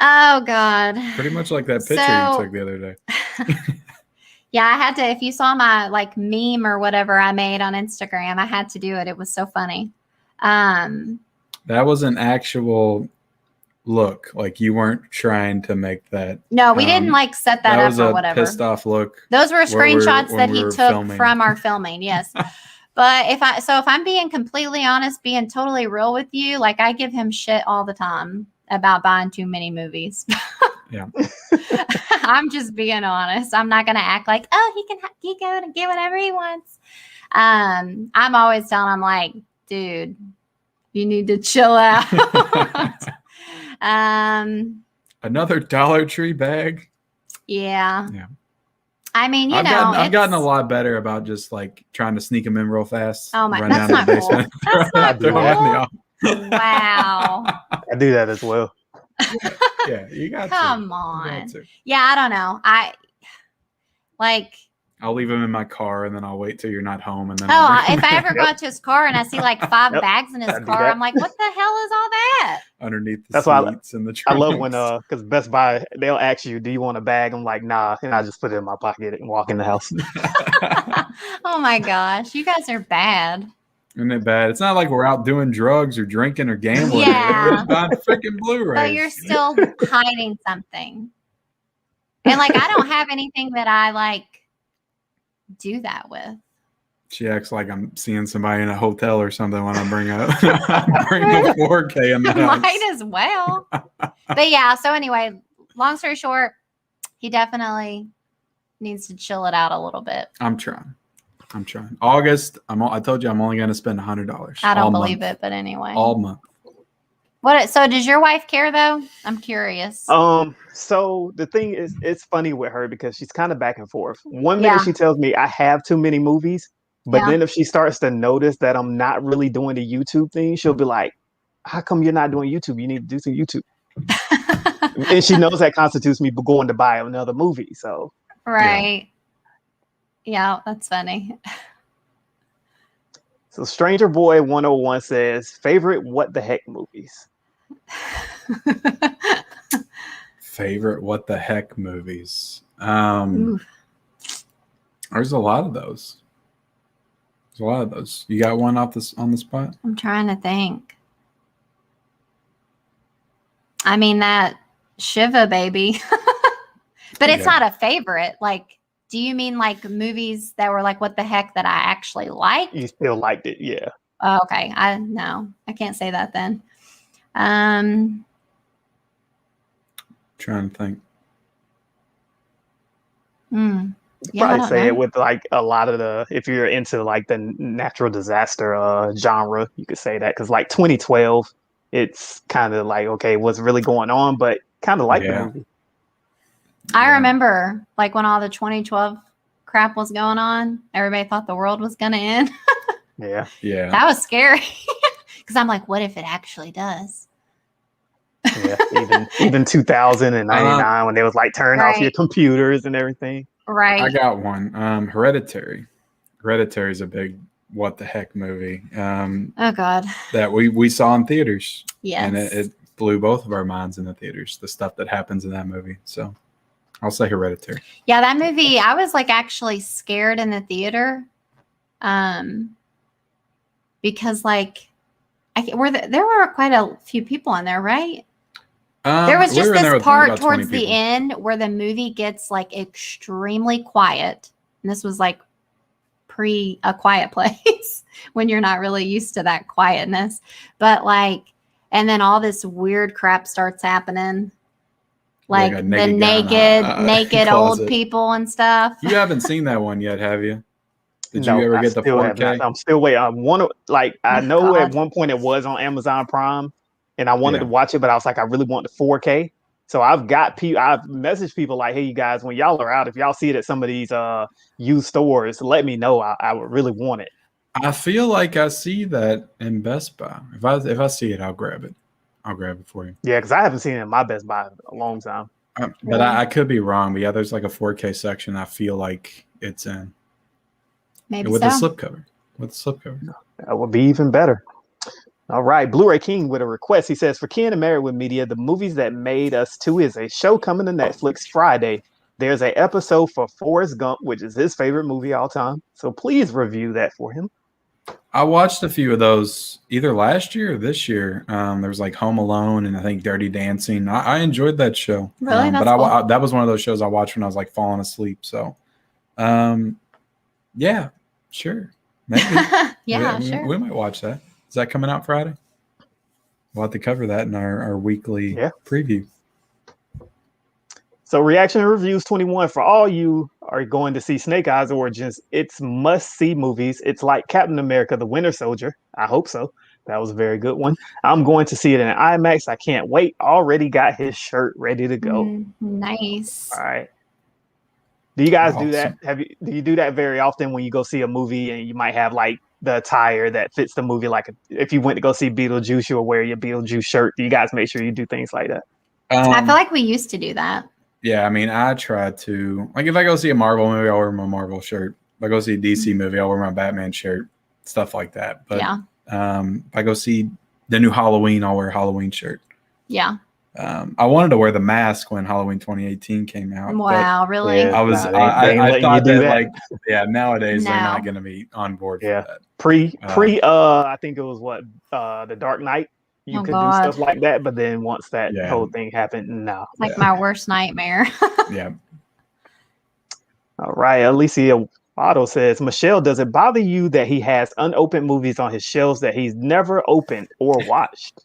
Oh God. Pretty much like that picture So- you took the other day. Yeah, I had to, if you saw my like meme or whatever I made on Instagram, I had to do it. It was so funny. That was an actual look. Like you weren't trying to make that. No, we didn't like set that That up was or a whatever. pissed off look. Those were screenshots when that we he were took filming. from our filming. Yes. But if I'm being completely honest, being totally real with you, like I give him shit all the time about buying too many movies. Yeah. I'm just being honest. I'm not going to act like, oh, he can get whatever he wants. I'm always telling him like, dude, you need to chill out. Another Dollar Tree bag. Yeah. Yeah. I mean, I've gotten a it's- lot better about just like trying to sneak them in real fast. Oh my- run that's down to the not cool. basement, That's not throw 'em in the cool. office. Wow. I do that as well. Yeah, you got Come to. You on. got to. Yeah, I don't know. I'll leave them in my car and then I'll wait till you're not home and then. If I ever go out to his car and I see like 5 Yep. bags in his I do car, that. I'm like, what the hell is all that? underneath the That's why seats and the I trunks. love when because Best Buy, they'll ask you, do you want a bag? I'm like, nah, and I just put it in my pocket and walk in the house. Oh my gosh, you guys are bad. Isn't it bad? It's not like we're out doing drugs or drinking or gambling. Yeah. We're just buying freaking Blu-rays. So you're still hiding something. And like, I don't have anything that I like do that with? She acts like I'm seeing somebody in a hotel or something when I bring a 4K in the house. Might as well. But yeah, so anyway, long story short, he definitely needs to chill it out a little bit. I'm trying. August, I told you I'm only going to spend $100. I don't believe it, but anyway. All month. So does your wife care though? I'm curious. So the thing is, it's funny with her because she's kind of back and forth. One minute she tells me I have too many movies, but then if she starts to notice that I'm not really doing the YouTube thing, she'll be like, how come you're not doing YouTube? You need to do some YouTube. And she knows that constitutes me going to buy another movie. So right. Yeah, that's funny. So Stranger Boy 101 says, favorite what the heck movies? Favorite what the heck movies? There's a lot of those. You got one on the spot? I'm trying to think. I mean, that Shiva baby. But it's not a favorite. Like, do you mean like movies that were like, what the heck, that I actually liked? You still liked it, yeah. Oh, okay. No, I can't say that then. Trying to think. Yeah, probably say it with like a lot of the, if you're into like the natural disaster genre, you could say that, because like 2012, it's kind of like, okay, what's really going on, but kind of like the movie. I remember like when all the 2012 crap was going on, everybody thought the world was going to end. Yeah. That was scary because I'm like, what if it actually does? Yeah, even 2099 when they was like turn off your computers and everything. Right. I got one. Hereditary. Hereditary is a big what the heck movie. Oh God. That we saw in theaters. Yes. And it blew both of our minds in the theaters, the stuff that happens in that movie. So I'll say Hereditary. Yeah, that movie, I was like actually scared in the theater. Because like there were quite a few people in there, right? There was just this part towards the end where the movie gets like extremely quiet. And this was like pre A Quiet Place when you're not really used to that quietness. But like, and then all this weird crap starts happening. Like the naked old people and stuff. You haven't seen that one yet, have you? Did you ever get the 4K? I'm still waiting. I know at one point it was on Amazon Prime. And I wanted to watch it, but I was like, I really want the 4K. So I've messaged people like, hey, you guys, when y'all are out, if y'all see it at some of these used stores, let me know. I would really want it. I feel like I see that in Best Buy. If I see it, I'll grab it. I'll grab it for you. Yeah, because I haven't seen it in my Best Buy in a long time. But I could be wrong. But yeah, there's like a 4K section I feel like it's in. Maybe with the slipcover. That would be even better. All right, Blu-ray King with a request. He says, for Ken and Merritt Media, the movies that made us two is a show coming to Netflix Friday. There's an episode for Forrest Gump, which is his favorite movie all time. So please review that for him. I watched a few of those either last year or this year. There was like Home Alone and I think Dirty Dancing. I enjoyed that show. Really? But cool. That was one of those shows I watched when I was like falling asleep. So, yeah, sure. Maybe. Sure. We might watch that. Is that coming out Friday? We'll have to cover that in our weekly preview. So Reaction and Reviews 21, for all you are going to see Snake Eyes Origins, it's must-see movies. It's like Captain America, the Winter Soldier. I hope so. That was a very good one. I'm going to see it in IMAX. I can't wait. Already got his shirt ready to go. Nice. All right. Do you guys do that? Do you do that very often when you go see a movie and you might have like the attire that fits the movie? Like if you went to go see Beetlejuice, you will wear your Beetlejuice shirt. Do you guys make sure you do things like that? I feel like we used to do that. Yeah, I mean, I try to, like, if I go see a Marvel movie, I'll wear my Marvel shirt. If I go see a DC movie, I'll wear my Batman shirt, stuff like that. But if I go see the new Halloween, I'll wear a Halloween shirt. Yeah. I wanted to wear the mask when Halloween 2018 came out. Wow, really? I thought that, like, nowadays they're not going to be on board for that. I think it was the Dark Knight. You could do stuff like that, but then once that whole thing happened, no. Like my worst nightmare. Yeah. All right, Alicia Otto says, Michelle, does it bother you that he has unopened movies on his shelves that he's never opened or watched?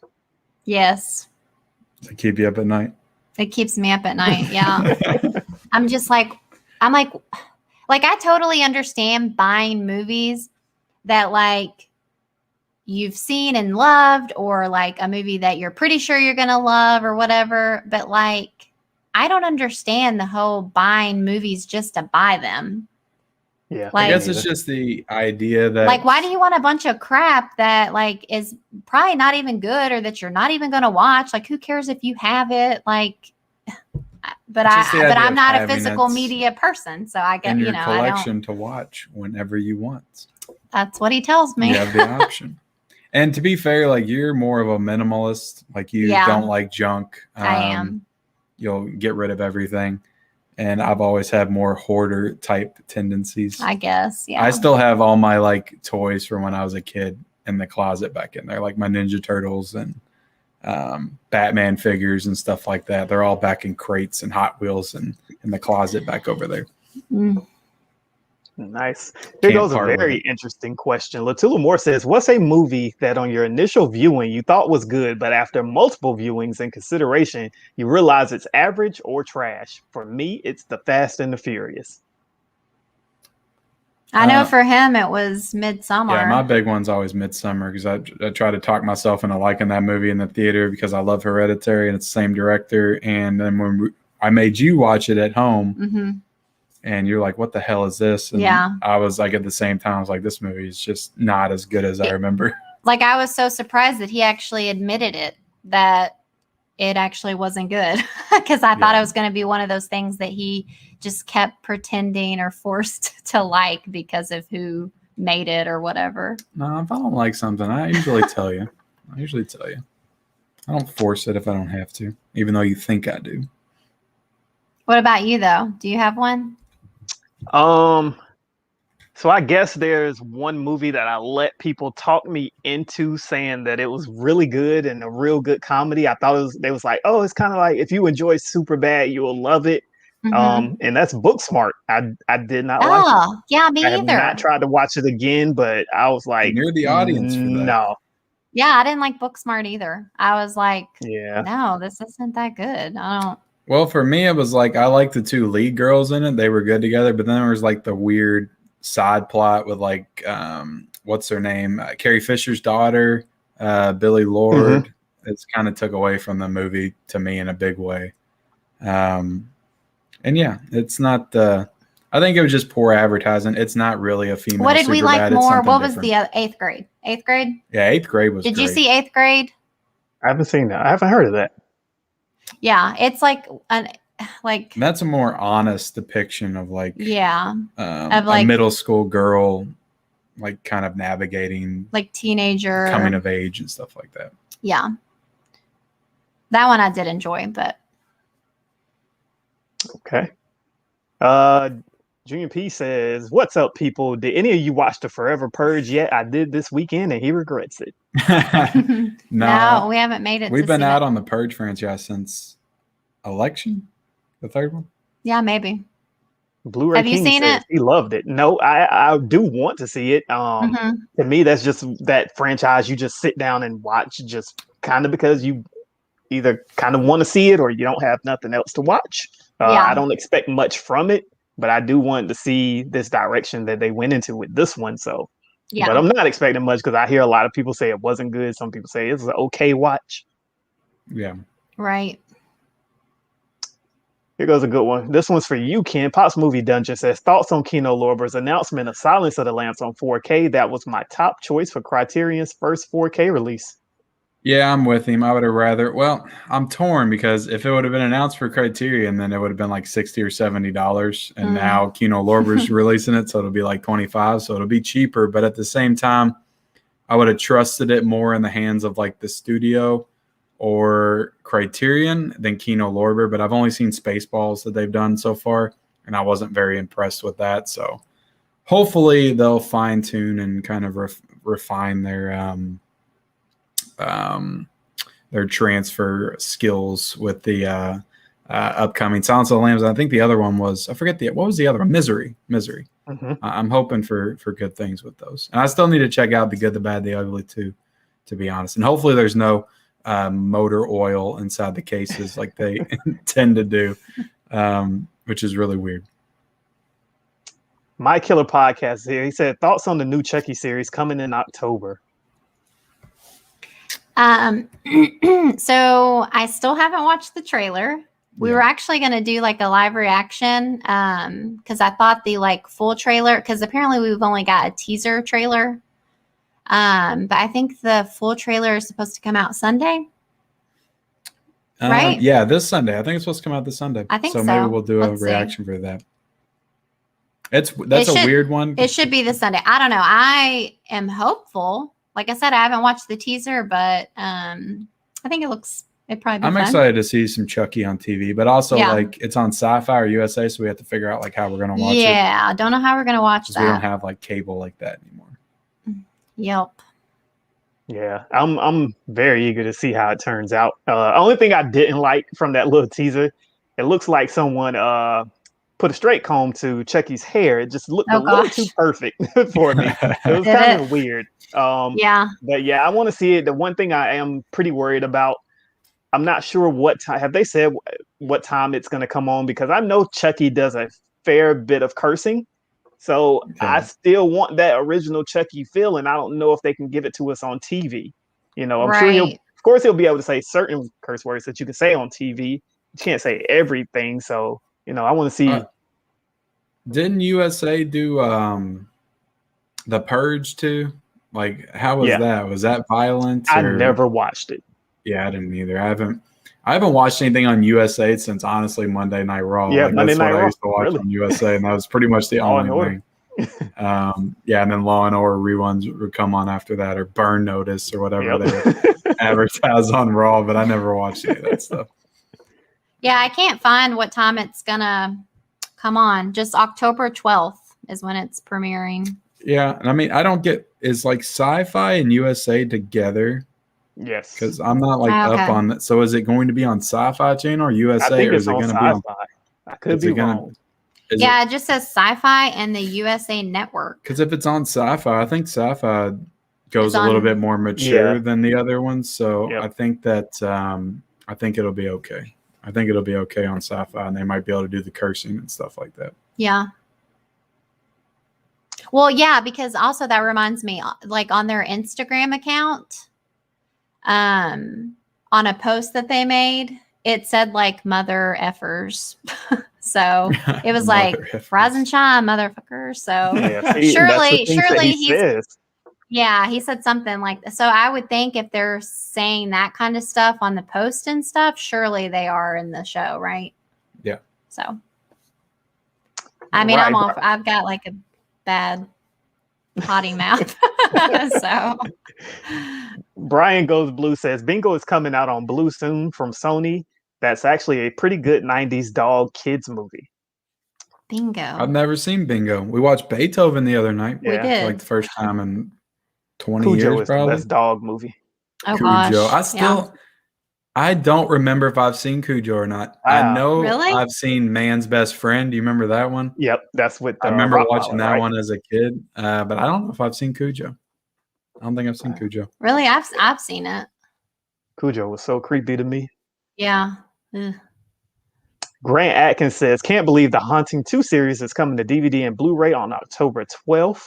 Yes. To keep you up at night. It keeps me up at night. Yeah. I'm like, I totally understand buying movies that like you've seen and loved, or like a movie that you're pretty sure you're going to love or whatever. But like, I don't understand the whole buying movies just to buy them. Yeah. I guess it's just the idea that like, why do you want a bunch of crap that like is probably not even good, or that you're not even going to watch? Like, who cares if you have it? Like, but I'm not a physical media person, so I get, in your collection to watch whenever you want. That's what he tells me. You have the option. And to be fair, like, you're more of a minimalist. Like, you don't like junk. I am. You'll get rid of everything. And I've always had more hoarder type tendencies. I guess, yeah. I still have all my like toys from when I was a kid in the closet back in there, like my Ninja Turtles and Batman figures and stuff like that. They're all back in crates and Hot Wheels and in the closet back over there. Mm. Nice. Here goes a very interesting question. Latula Moore says, what's a movie that on your initial viewing you thought was good, but after multiple viewings and consideration, you realize it's average or trash? For me, it's The Fast and the Furious. I know for him it was Midsummer. Yeah, my big one's always Midsummer, because I try to talk myself into liking that movie in the theater because I love Hereditary and it's the same director. And then when I made you watch it at home, and you're like, what the hell is this? And I was like, at the same time, I was like, this movie is just not as good as I remember. Like, I was so surprised that he actually admitted it, that it actually wasn't good, because I thought it was going to be one of those things that he just kept pretending or forced to like because of who made it or whatever. No, if I don't like something, I usually tell you. I don't force it if I don't have to, even though you think I do. What about you, though? Do you have one? So I guess there's one movie that I let people talk me into saying that it was really good and a real good comedy. I thought they was like, oh, it's kind of like if you enjoy Superbad, you will love it. And that's Booksmart. I did not like it. Yeah, me I have either. not tried to watch it again, but I was like, you're the audience for that. No. Yeah, I didn't like Booksmart either. I was like, yeah, no, this isn't that good. I don't. Well, for me, it was like I liked the two lead girls in it. They were good together. But then there was like the weird side plot with like, what's her name? Carrie Fisher's daughter, Billy Lord. It's kind of took away from the movie to me in a big way. And yeah, it's not I think it was just poor advertising. It's not really a female. What did we like more? What was different. the 8th grade? 8th grade? Yeah, 8th grade was Did great. you see 8th grade? I haven't seen that. I haven't heard of that. Yeah, it's like that's a more honest depiction of like of like a middle school girl, like kind of navigating like teenager coming of age and stuff like that. Yeah, that one I did enjoy, but okay. Junior P says, what's up, people? Did any of you watch The Forever Purge yet? I did this weekend and he regrets it. No, we haven't made it. We've been out on the Purge franchise since Election, the third one. Yeah, maybe. Blu-ray Have you seen it? He loved it. No, I do want to see it. To me, that's just that franchise you just sit down and watch, just kind of because you either kind of want to see it or you don't have nothing else to watch. I don't expect much from it, but I do want to see this direction that they went into with this one. So, but I'm not expecting much because I hear a lot of people say it wasn't good. Some people say it's an okay watch. Yeah. Right. Here goes a good one. This one's for you, Ken. Pops Movie Dungeon says, thoughts on Kino Lorber's announcement of Silence of the Lambs on 4K. That was my top choice for Criterion's first 4K release. Yeah, I'm with him. I would have rather. Well, I'm torn because if it would have been announced for Criterion, then it would have been like $60 or $70, and now Kino Lorber's releasing it, so it'll be like $25, so it'll be cheaper. But at the same time, I would have trusted it more in the hands of like the studio or Criterion than Kino Lorber. But I've only seen Spaceballs that they've done so far, and I wasn't very impressed with that. So hopefully they'll fine tune and kind of refine their transfer skills with the upcoming Silence of the Lambs. I think the other one was, I forget what was the other one? Misery. I'm hoping for good things with those. And I still need to check out The Good, the Bad, the Ugly too, to be honest. And hopefully there's no motor oil inside the cases like they tend to do, which is really weird. My Killer Podcast here. He said, thoughts on the new Chucky series coming in October. So I still haven't watched the trailer. We were actually going to do like a live reaction because I thought the like full trailer, because apparently we've only got a teaser trailer. But I think the full trailer is supposed to come out Sunday. Right? Yeah, this Sunday. I think it's supposed to come out this Sunday. I think so. Maybe we'll do a reaction for that. That's a weird one. It should be this Sunday. I don't know. I am hopeful. Like I said, I haven't watched the teaser, but I think it'd probably be I'm fun. excited to see some Chucky on TV, but also like it's on Sci-Fi or USA, so we have to figure out like how we're gonna watch it. Yeah, I don't know how we're gonna watch that. We don't have like cable like that anymore. Yep. Yeah, I'm very eager to see how it turns out. Only thing I didn't like from that little teaser, it looks like someone put a straight comb to Chucky's hair. It just looked a little too perfect for me. It was kind of weird. Yeah. But yeah, I want to see it. The one thing I am pretty worried about, I'm not sure what time. Have they said what time it's going to come on? Because I know Chucky does a fair bit of cursing. So I still want that original Chucky feel, and I don't know if they can give it to us on TV. You know, I'm sure of course he'll be able to say certain curse words that you can say on TV. You can't say everything. So, you know, I want to see. Didn't USA do The Purge too? Like, how was that? Was that violent? I never watched it. Yeah, I didn't either. I haven't watched anything on USA since honestly Monday Night Raw. Yeah, like, Monday that's Night what Raw. I used to watch on USA, and that was pretty much the only thing. Yeah, and then Law and Order reruns would come on after that, or Burn Notice, or whatever they would advertise on Raw. But I never watched any of that stuff. Yeah, I can't find what time it's gonna come on. Just October 12th is when it's premiering. Yeah, and I mean, I don't get, is like Sci-Fi and USA together? Yes. Because I'm not like up on that. So is it going to be on Sci-Fi Channel or USA? I think or it's is it on going to Sci-Fi. be on? I could be wrong. It just says Sci-Fi and the USA Network. Because if it's on Sci-Fi, I think Sci-Fi goes a little bit more mature than the other ones. So I think that I think it'll be okay. I think it'll be okay on Sci-Fi, and they might be able to do the cursing and stuff like that. Yeah. Well, yeah, because also that reminds me, like on their Instagram account, on a post that they made, it said like mother effers. So it was like rise and shine, motherfucker. So surely he says. Yeah, he said something like that. So I would think if they're saying that kind of stuff on the post and stuff, surely they are in the show, right? Yeah. So I mean, I've got like a bad potty mouth. So Brian Goes Blue says Bingo is coming out on Blue soon from Sony. That's actually a pretty good 90s dog kids movie. Bingo. I've never seen Bingo. We watched Beethoven the other night. We did. Like the first time in 20 Cujo years, is probably. the best dog movie. Oh, Cujo. gosh. I don't remember if I've seen Cujo or not. I know I've seen Man's Best Friend. Do you remember that one? Yep, that's what I remember watching that one as a kid, but I don't know if I've seen Cujo. I don't think I've seen Cujo. Really, I've seen it. Cujo was so creepy to me. Yeah. Ugh. Grant Atkins says, can't believe the Haunting 2 series is coming to DVD and Blu-ray on October 12th.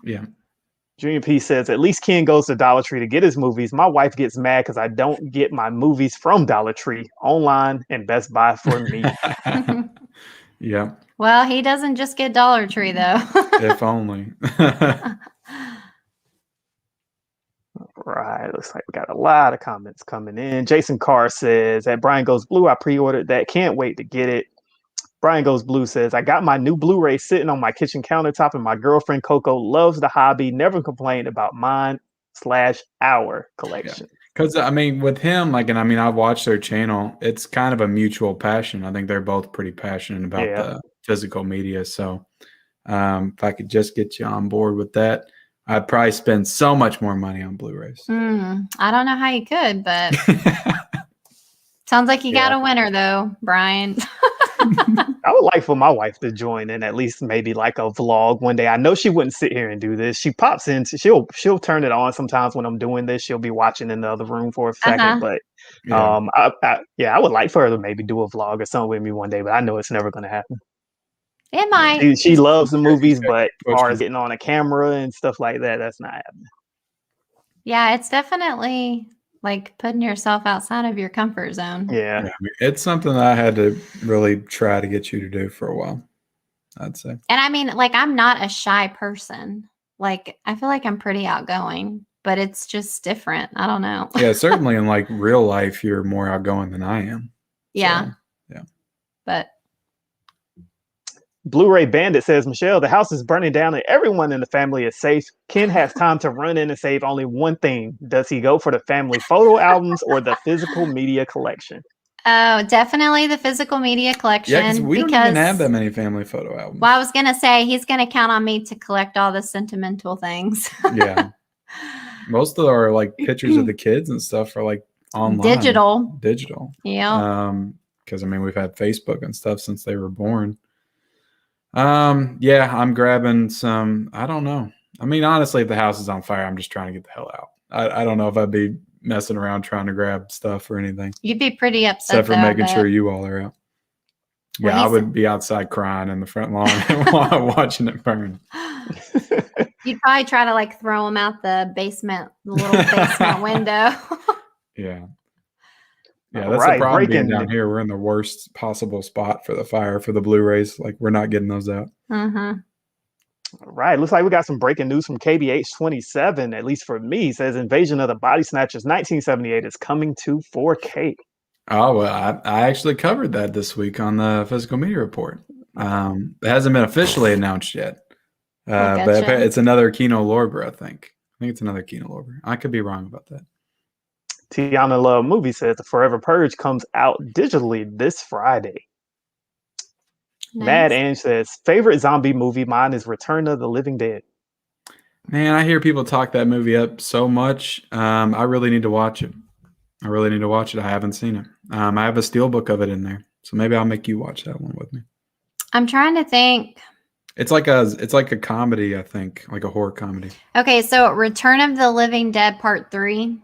Yeah. Junior P says, at least Ken goes to Dollar Tree to get his movies. My wife gets mad because I don't get my movies from Dollar Tree, online, and Best Buy for me. Yeah. Well, he doesn't just get Dollar Tree, though. If only. Right. Looks like we got a lot of comments coming in. Jason Carr says, at Brian Goes Blue, I pre-ordered that. Can't wait to get it. Brian Goes Blue says, I got my new Blu-ray sitting on my kitchen countertop, and my girlfriend Coco loves the hobby, never complained about mine/our collection. Because, I mean, with him, like, and I mean, I've watched their channel. It's kind of a mutual passion. I think they're both pretty passionate about the physical media. So if I could just get you on board with that, I'd probably spend so much more money on Blu-rays. I don't know how you could, but sounds like you got a winner, though, Brian. I would like for my wife to join in at least maybe like a vlog one day. I know she wouldn't sit here and do this. She pops in, she'll turn it on sometimes when I'm doing this. She'll be watching in the other room for a second, but Yeah. I would like for her to maybe do a vlog or something with me one day, but I know it's never going to happen. It might. She loves the movies, but as far pushing. as getting on a camera and stuff like that, that's not happening. Yeah, it's definitely like putting yourself outside of your comfort zone. Yeah. I mean, it's something that I had to really try to get you to do for a while, I'd say. And I mean, like, I'm not a shy person. Like, I feel like I'm pretty outgoing, but it's just different. I don't know. Yeah, certainly in like real life, you're more outgoing than I am. Yeah. So, yeah. But Blu-ray Bandit says, Michelle, the house is burning down and everyone in the family is safe. Ken has time to run in and save only one thing. Does he go for the family photo albums or the physical media collection? oh, definitely the physical media collection. Yeah, because we don't even have that many family photo albums. Well, I was going to say, he's going to count on me to collect all the sentimental things. Yeah. Most of our like pictures of the kids and stuff are like online. Digital. Yeah. Because I mean, we've had Facebook and stuff since they were born. Yeah, I'm grabbing some. I don't know. I mean, honestly, if the house is on fire, I'm just trying to get the hell out. I don't know if I'd be messing around trying to grab stuff or anything. You'd be pretty upset. Except for making sure you all are out. Well, yeah, I would be outside crying in the front lawn while watching it burn. You'd probably try to like throw them out the little basement window. Yeah. Yeah, that's right, the problem being down here. We're in the worst possible spot for the fire for the Blu-rays. Like, we're not getting those out. Mm-hmm. All right, looks like we got some breaking news from KBH27, at least for me. It says Invasion of the Body Snatchers 1978 is coming to 4K. Oh, well, I actually covered that this week on the Physical Media Report. It hasn't been officially announced yet. But it's another Kino Lorber, I think. I think it's another Kino Lorber. I could be wrong about that. Tiana Love Movie says The Forever Purge comes out digitally this Friday. Nice. Mad Ange says, favorite zombie movie, mine is Return of the Living Dead. Man, I hear people talk that movie up so much. I really need to watch it. I haven't seen it. I have a steelbook of it in there. So maybe I'll make you watch that one with me. I'm trying to think. It's like a comedy, I think, like a horror comedy. Okay, so Return of the Living Dead Part 3.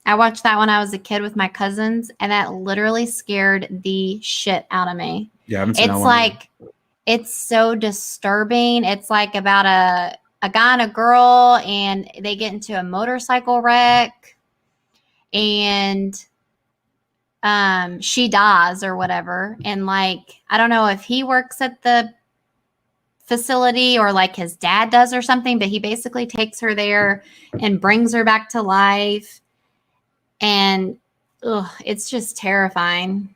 I watched that when I was a kid with my cousins, and that literally scared the shit out of me. Yeah, I haven't seen that one like either. It's so disturbing. It's like about a guy and a girl, and they get into a motorcycle wreck, and she dies or whatever. And like, I don't know if he works at the facility or like his dad does or something, but he basically takes her there and brings her back to life. And it's just terrifying.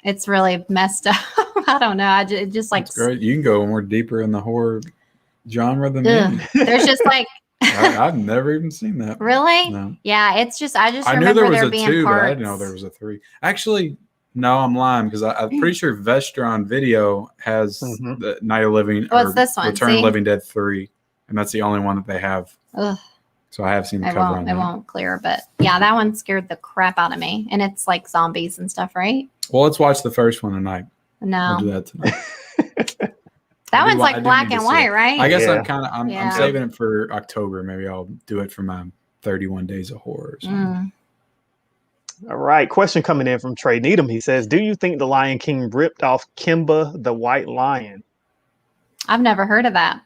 It's really messed up. I don't know. It just like. That's great. You can go more deeper in the horror genre than me. There's just like. I've never even seen that. Really? No. yeah, it's just I knew remember there was being 2, parts. but I didn't know there was a 3. Actually, no, I'm lying because I'm pretty sure Vestron Video has the Night of Living. What's this one? Return of Living Dead 3, and that's the only one that they have. Ugh. So I have seen the cover on that. It won't clear, but yeah, that one scared the crap out of me. And it's like zombies and stuff, right? Well, let's watch the first one tonight. No. We'll do that tonight. That one's like black and white, right? I guess I'm saving it for October. Maybe I'll do it for my 31 Days of Horror or something. All right. Question coming in from Trey Needham. He says, do you think the Lion King ripped off Kimba the White Lion? I've never heard of that.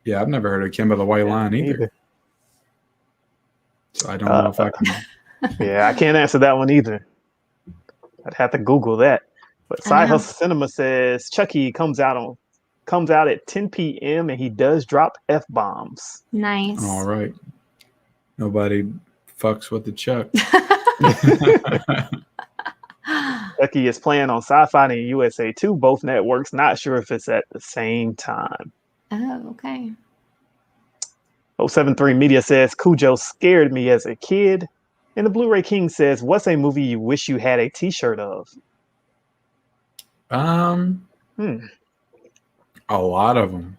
Yeah, I've never heard of Kimba the White Lion either. So I don't know if I can. Yeah, I can't answer that one either. I'd have to Google that. But Side Hustle Cinema says Chucky comes out at 10 p.m. and he does drop F-bombs. Nice. All right. Nobody fucks with the Chuck. Chucky is playing on Sci-Fi and USA 2, both networks. Not sure if it's at the same time. Oh, okay. 073 Media says Cujo scared me as a kid. And the Blu-ray King says, what's a movie you wish you had a t-shirt of? A lot of them.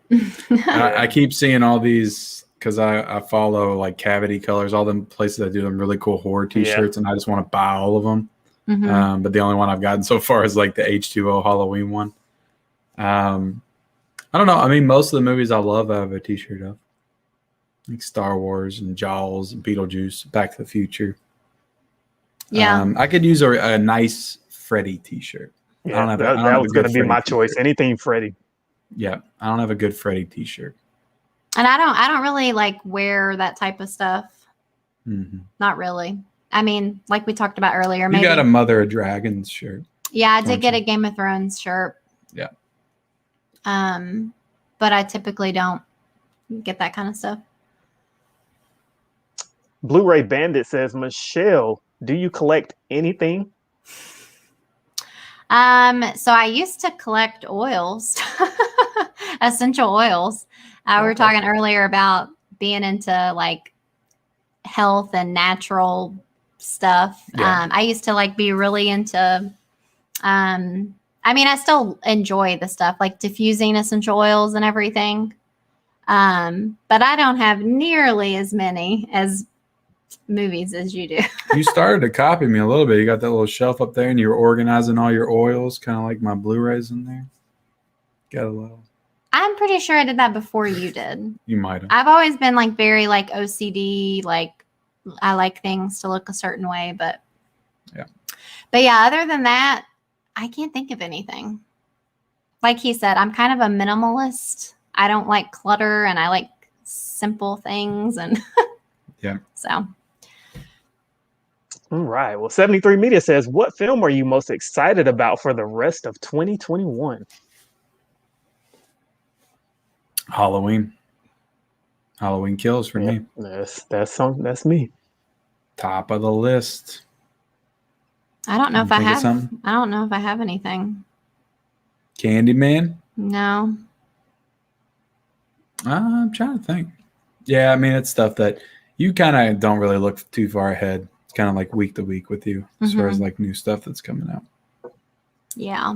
I keep seeing all these because I follow like Cavity Colors, all them places that do them really cool horror t-shirts, and I just want to buy all of them. But the only one I've gotten so far is like the H2O Halloween one. I don't know. I mean, most of the movies I love, I have a T-shirt of, like Star Wars and Jaws and Beetlejuice, Back to the Future. Yeah, I could use a nice Freddy T-shirt. Yeah, that was going to be my choice. Anything Freddy. Yeah, I don't have a good Freddy T-shirt. and I don't really like wear that type of stuff. Not really. I mean, like we talked about earlier, maybe you got a Mother of Dragons shirt. Yeah, I did get a Game of Thrones shirt. Yeah. But I typically don't get that kind of stuff. Blu-ray Bandit says, Michelle, do you collect anything? So I used to collect oils, essential oils. We were talking earlier about being into like health and natural stuff. Yeah. I used to like be really into, I mean, I still enjoy the stuff like diffusing essential oils and everything. But I don't have nearly as many as movies as you do. You started to copy me a little bit. You got that little shelf up there and you were organizing all your oils, kind of like my Blu-rays in there. Got a little. I'm pretty sure I did that before you did. You might have. I've always been like very like OCD, like I like things to look a certain way, but yeah, other than that, I can't think of anything. Like he said, I'm kind of a minimalist. I don't like clutter and I like simple things and so. All right. Well, 73 Media says, what film are you most excited about for the rest of 2021? Halloween. Halloween Kills for me. That's me. Top of the list. I don't know if I have. I don't know if I have anything. Candyman? No. I'm trying to think. Yeah, I mean, it's stuff that you kind of don't really look too far ahead. It's kind of like week to week with you as far as like new stuff that's coming out. Yeah.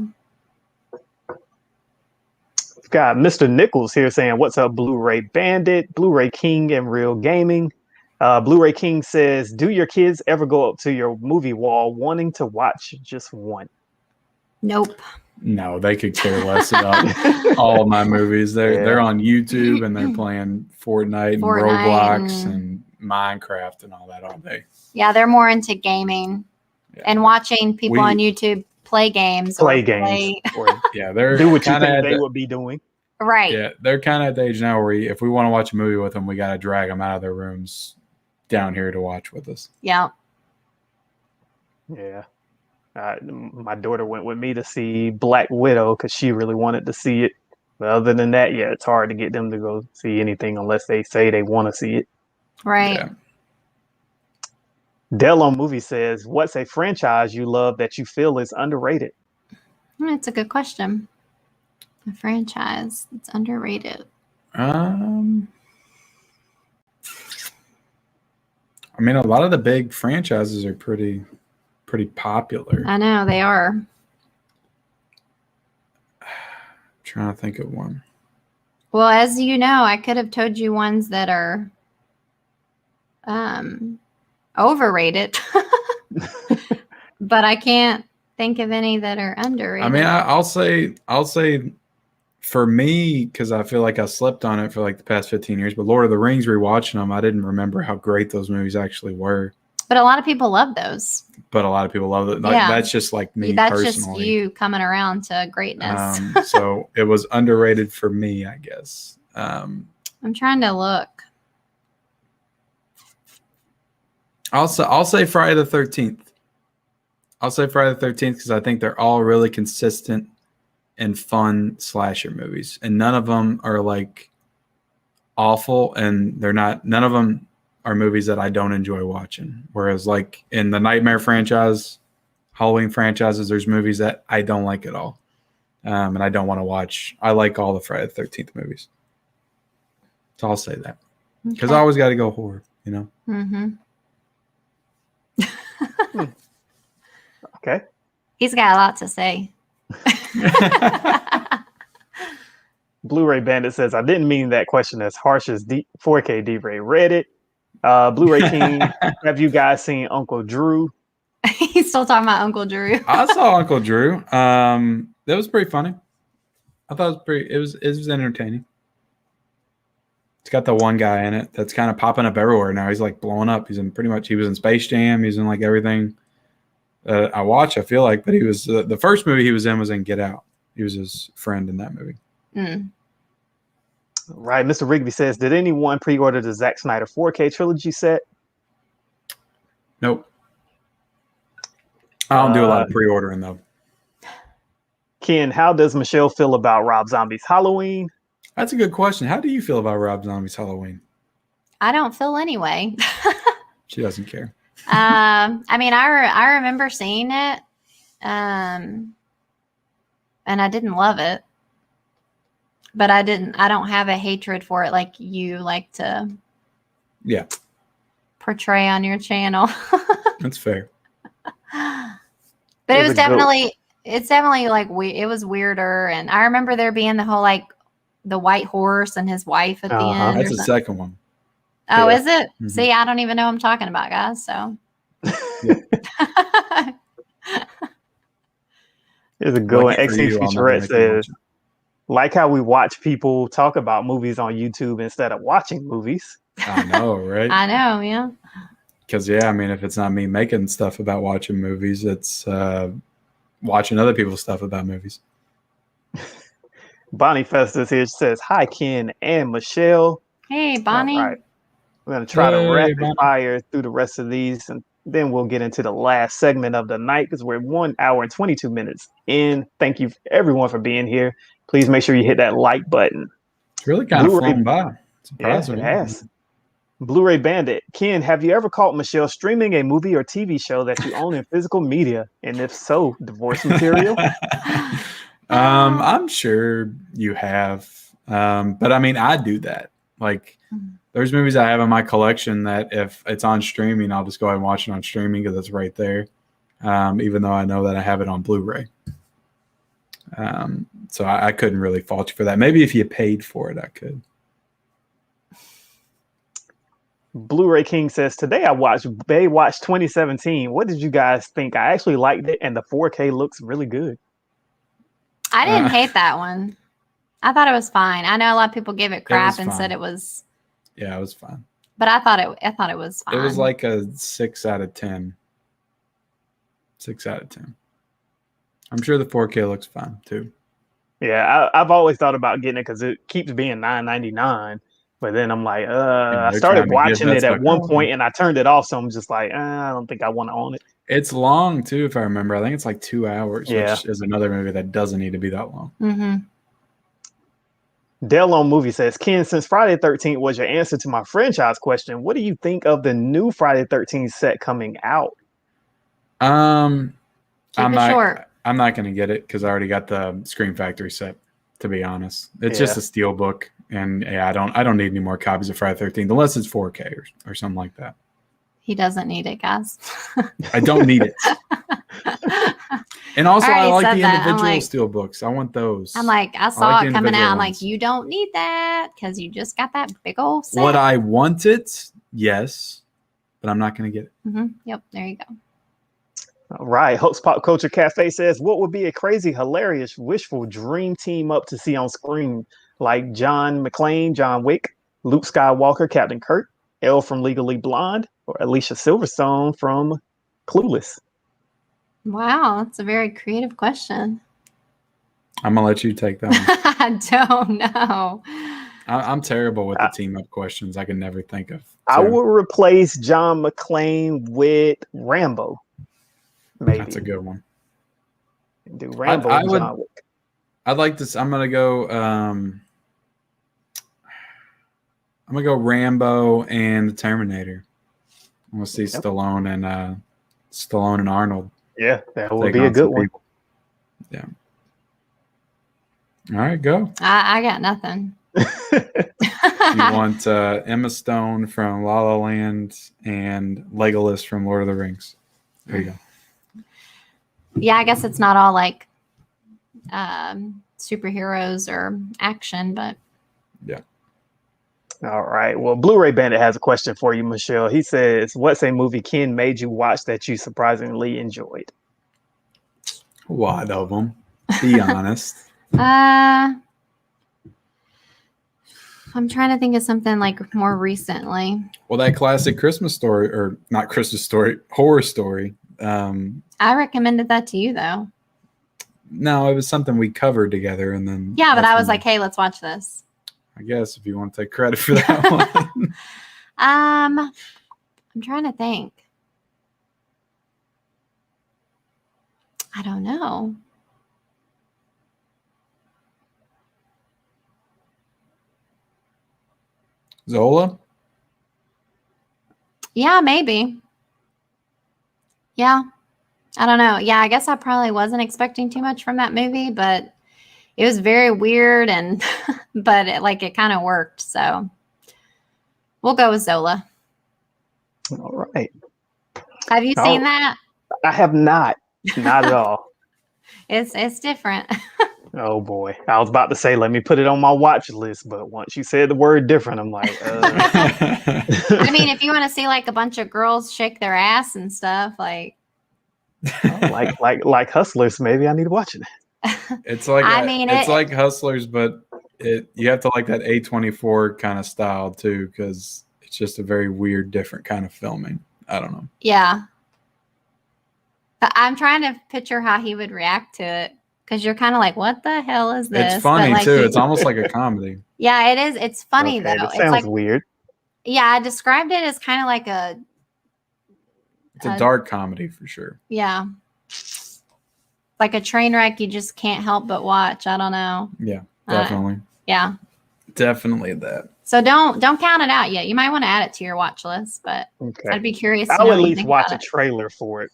We've got Mr. Nichols here saying, what's up, Blu-ray Bandit, Blu-ray King, and Real Gaming? Blu-ray King says, do your kids ever go up to your movie wall wanting to watch just one? Nope. No, they could care less about all my movies. They're on YouTube and they're playing Fortnite and Roblox and Minecraft and all that all day. Yeah, they're more into gaming and watching people on YouTube play games. Or they're do what you think they would be doing. Right. Yeah, they're kind of at the age now where if we want to watch a movie with them, we got to drag them out of their rooms down here to watch with us. Yeah. Yeah. My daughter went with me to see Black Widow because she really wanted to see it. But other than that, it's hard to get them to go see anything unless they say they want to see it. Right. Yeah. Dell on Movie says, what's a franchise you love that you feel is underrated? That's a good question. A franchise that's underrated. I mean, a lot of the big franchises are pretty popular. I know they are. Trying to think of one. Well, as you know, I could have told you ones that are overrated, but I can't think of any that are underrated. I mean, I'll say for me, because I feel like I slept on it for like the past 15 years, but Lord of the Rings, rewatching them, I didn't remember how great those movies actually were. But a lot of people love those. But a lot of people love it. Like, that's just like me that's personally. just you coming around to greatness. So it was underrated for me, I guess. I'm trying to look. I'll say Friday the 13th. I'll say Friday the 13th because I think they're all really consistent and fun slasher movies. And none of them are like awful, and none of them are movies that I don't enjoy watching. Whereas like in the Nightmare franchise, Halloween franchises, there's movies that I don't like at all. And I don't want to watch. I like all the Friday the 13th movies. So I'll say that. Because I always got to go horror, you know? Mm-hmm. Okay. He's got a lot to say. Blu-ray Bandit says, I didn't mean that question as harsh as 4K D-Ray read it. Blu-ray King, have you guys seen Uncle Drew? He's still talking about Uncle Drew. I saw Uncle Drew. That was pretty funny. I thought it was pretty. It was entertaining. It's got the one guy in it that's kind of popping up everywhere now. He's like blowing up. He was in Space Jam. He's in like everything I watch, I feel like. But he was the first movie he was in Get Out. He was his friend in that movie. Right. Mr. Rigby says, did anyone pre-order the Zack Snyder 4K trilogy set? Nope. I don't do a lot of pre-ordering though. Ken, how does Michelle feel about Rob Zombie's Halloween? That's a good question. How do you feel about Rob Zombie's Halloween? I don't feel anyway. She doesn't care. I mean, I remember seeing it, and I didn't love it, but I don't have a hatred for it like you like to portray on your channel. That's fair. But it's definitely like it was weirder, and I remember there being the whole like the white horse and his wife at the end. That's the second one. Oh, is it? Mm-hmm. See, I don't even know what I'm talking about, guys. So there's a good one. XH Featurette says, like how we watch people talk about movies on YouTube instead of watching movies. I know, right? I know, yeah. Because I mean, if it's not me making stuff about watching movies, it's watching other people's stuff about movies. Bonnie Festus here says, hi, Ken and Michelle. Hey, Bonnie. All right. We're going to try to rapid fire through the rest of these, and then we'll get into the last segment of the night because we're 1 hour and 22 minutes in. Thank you, everyone, for being here. Please make sure you hit that like button. It's really kind of flown by. Yes, it has. Blu-ray Bandit. Ken, have you ever caught Michelle streaming a movie or TV show that you own in physical media? And if so, divorce material? I'm sure you have. But I mean, I do that. Like, there's movies I have in my collection that if it's on streaming, I'll just go ahead and watch it on streaming because it's right there. Even though I know that I have it on Blu-ray. So I couldn't really fault you for that. Maybe if you paid for it, I could. Blu-ray King says, today I watched Baywatch 2017. What did you guys think? I actually liked it, and the 4K looks really good. I didn't hate that one. I thought it was fine. I know a lot of people gave it crap and said it was. Yeah, it was fine. But I thought it was fine. It was like a 6 out of 10. 6 out of 10. I'm sure the 4K looks fine too. Yeah, I've always thought about getting it because it keeps being $9.99. But then I'm like, I started watching it at one point and I turned it off. So I'm just like, I don't think I want to own it. It's long too, if I remember. I think it's like 2 hours, which is another movie that doesn't need to be that long. Mm-hmm. Dell on Movie says, Ken, since Friday the 13th was your answer to my franchise question, what do you think of the new Friday the 13th set coming out? I'm not going to get it because I already got the Scream Factory set, to be honest. It's just a steel book. And I don't need any more copies of Friday the 13th unless it's 4K or something like that. He doesn't need it, guys. I don't need it. And also, I like the individual like, steel books. I want those. I'm like, I saw it coming out. I'm like, you don't need that because you just got that big old set. Would I want it? Yes, but I'm not going to get it. Mm-hmm. Yep, there you go. All right. Host Pop Culture Cafe says, what would be a crazy, hilarious, wishful dream team up to see on screen? Like John McClane, John Wick, Luke Skywalker, Captain Kirk, Elle from Legally Blonde, or Alicia Silverstone from Clueless. Wow, that's a very creative question. I'm going to let you take that one. I don't know. I'm terrible with the team-up questions. I can never think of. I would replace John McClane with Rambo. Maybe. That's a good one. Do Rambo and John Wick. I'd like this. I'm going to go... I'm going to go Rambo and the Terminator. I'm going to see Stallone and Arnold. Yeah, that would be a good one. Yeah. All right, go. I got nothing. You want Emma Stone from La La Land and Legolas from Lord of the Rings. There you go. Yeah, I guess it's not all like superheroes or action, but yeah. All right. Well, Blu-ray Bandit has a question for you, Michelle. He says, "What's a movie Ken made you watch that you surprisingly enjoyed?" A lot of them. Be honest. I'm trying to think of something like more recently. Well, that classic Christmas story, or not Christmas story, horror story. I recommended that to you though. No, it was something we covered together, and then Yeah, but I was like, "Hey, let's watch this." I guess if you want to take credit for that one. I'm trying to think. I don't know. Zola? Yeah, maybe. Yeah. I don't know. Yeah, I guess I probably wasn't expecting too much from that movie, but it was very weird and but it kind of worked. So we'll go with Zola. All right. Have you seen that? I have not. Not at all. It's different. Oh boy. I was about to say, let me put it on my watch list, but once you said the word different, I'm like, I mean, if you want to see like a bunch of girls shake their ass and stuff, like like Hustlers, maybe I need to watch it. It's like it's like Hustlers, but you have to like that A24 kind of style too, because it's just a very weird, different kind of filming. I don't know. Yeah. But I'm trying to picture how he would react to it. Because you're kind of like, what the hell is this? It's funny like, too. It's almost like a comedy. Yeah, it is. It's funny Okay, though. that sounds like weird. Yeah, I described it as kind of like it's a dark comedy for sure. Yeah. Like a train wreck you just can't help but watch. I don't know. Yeah, definitely. Yeah. Definitely that. So don't count it out yet. You might want to add it to your watch list, but okay. I'd be curious. I'll at least watch a trailer for it.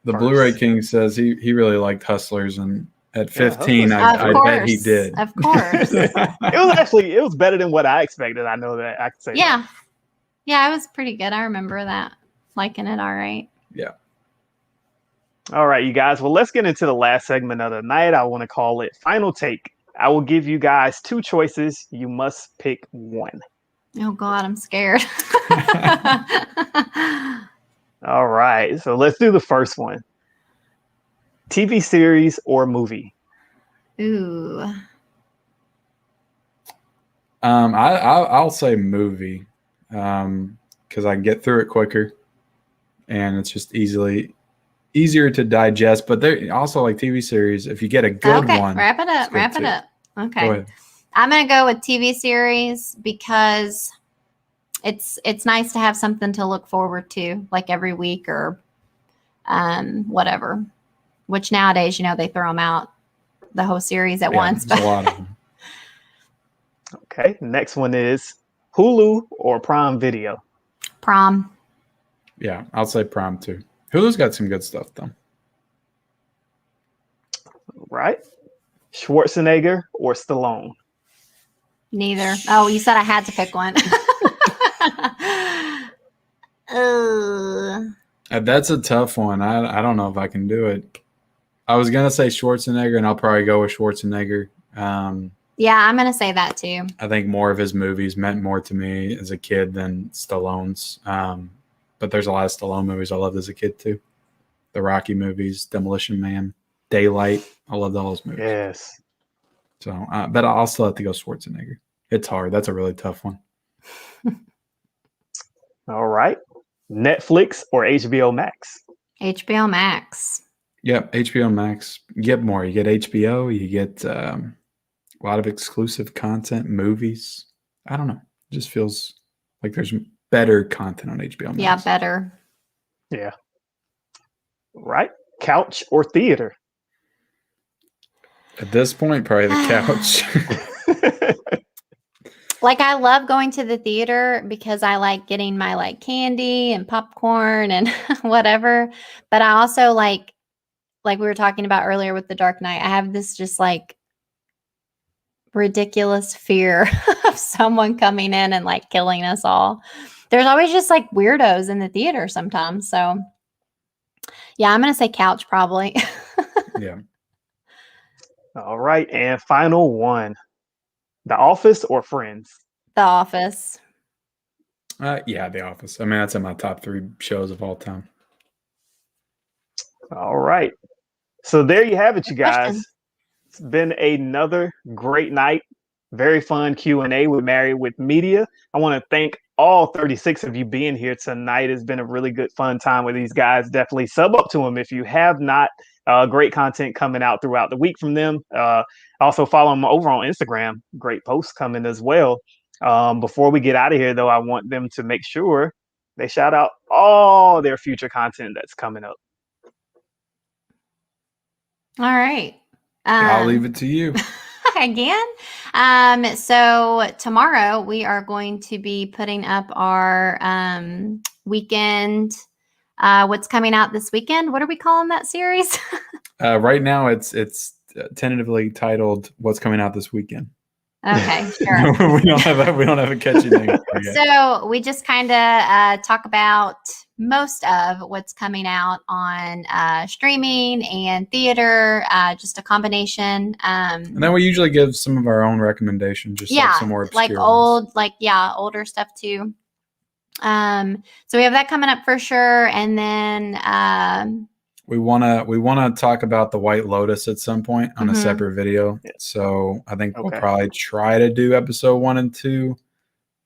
The Blu-ray King says he really liked Hustlers, and at 15, I bet he did. Of course. It was better than what I expected. I know that. I can say yeah. That. Yeah, it was pretty good. I remember that. Liking it all right. Yeah. All right, you guys. Well, let's get into the last segment of the night. I want to call it Final Take. I will give you guys two choices. You must pick one. Oh, God, I'm scared. All right. So let's do the first one. TV series or movie? Ooh. I'll say movie, because I can get through it quicker, and it's just easier to digest. But they're also like TV series. If you get a good one, wrap it up. Okay, go ahead. I'm gonna go with TV series because it's nice to have something to look forward to, like every week or whatever. Which nowadays, they throw them out the whole series at once. But a lot of them. Okay, next one is Hulu or Prime Video? Prom. Yeah, I'll say Prime too. Hulu's got some good stuff though. Right. Schwarzenegger or Stallone? Neither. Oh, you said I had to pick one. That's a tough one. I don't know if I can do it. I was gonna say Schwarzenegger, and I'll probably go with Schwarzenegger. Yeah, I'm gonna say that too. I think more of his movies meant more to me as a kid than Stallone's. But there's a lot of Stallone movies I loved as a kid too. The Rocky movies, Demolition Man, Daylight. I loved all those movies. Yes. So, but I'll still have to go Schwarzenegger. It's hard. That's a really tough one. All right. Netflix or HBO Max? HBO Max. Yep, HBO Max. You get more. You get HBO. You get a lot of exclusive content, movies. I don't know. It just feels like there's better content on HBO Max. Yeah, better. Yeah. Right. Couch or theater? At this point, probably the couch. Like, I love going to the theater because I like getting my candy and popcorn and whatever. But I also like we were talking about earlier with The Dark Knight, I have this just ridiculous fear of someone coming in and killing us all. There's always just weirdos in the theater sometimes. So yeah, I'm going to say couch probably. Yeah. All right. And final one. The Office or Friends? The Office. Yeah, The Office. I mean, that's in my top 3 shows of all time. All right. So there you have it, you Good question. guys. It's been another great night. Very fun Q&A with Married with Media. I want to thank all 36 of you being here tonight. It's been a really good, fun time with these guys. Definitely sub up to them if you have not. Great content coming out throughout the week from them. Also follow them over on Instagram. Great posts coming as well. Before we get out of here, though, I want them to make sure they shout out all their future content that's coming up. All right. I'll leave it to you. Again. So tomorrow we are going to be putting up our weekend. What's coming out this weekend? What are we calling that series? Right now, it's tentatively titled "What's Coming Out This Weekend." Okay, sure. we don't have a catchy name. So we just kind of talk about most of what's coming out on streaming and theater, just a combination. And then we usually give some of our own recommendations, just like some more obscure old, older stuff too. So we have that coming up for sure, and then we wanna talk about The White Lotus at some point on a separate video. So I think we'll probably try to do episode 1 and 2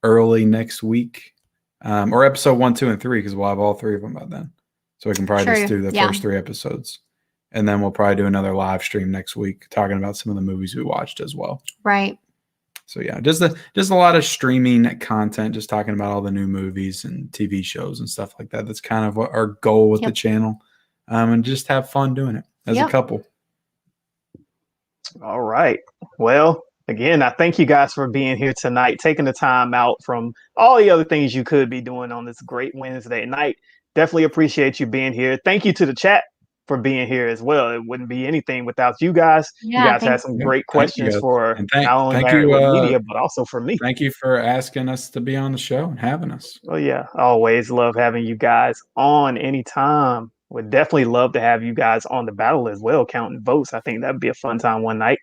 early next week, or episode 1, 2, and 3, because we'll have all 3 of them by then. So we can probably just do the first 3 episodes, and then we'll probably do another live stream next week talking about some of the movies we watched as well. Right. So yeah, just a lot of streaming content, just talking about all the new movies and TV shows and stuff like that. That's kind of what our goal with the channel. And just have fun doing it as a couple. All right. Well, again, I thank you guys for being here tonight, taking the time out from all the other things you could be doing on this great Wednesday night. Definitely appreciate you being here. Thank you to the chat for being here as well. It wouldn't be anything without you guys. Yeah, you guys had some great questions for not only Married with Media, but also for me. Thank you for asking us to be on the show and having us. Oh yeah, always love having you guys on anytime. Would definitely love to have you guys on the battle as well, counting votes. I think that'd be a fun time one night.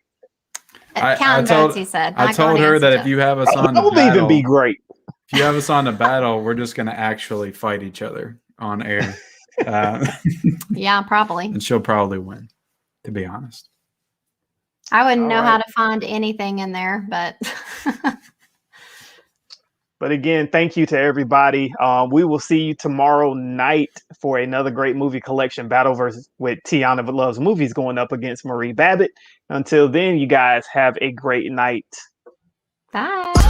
Counting votes, he said. I told her that if you have us on the battle, that would even be great. If you have us on the battle, we're just going to actually fight each other on air. Yeah, probably. And she'll probably win, to be honest. I wouldn't know how to find anything in there, but... But again, thank you to everybody. We will see you tomorrow night for another great movie collection battle with Tiana Loves Movies going up against Marie Babbitt. Until then, you guys have a great night. Bye.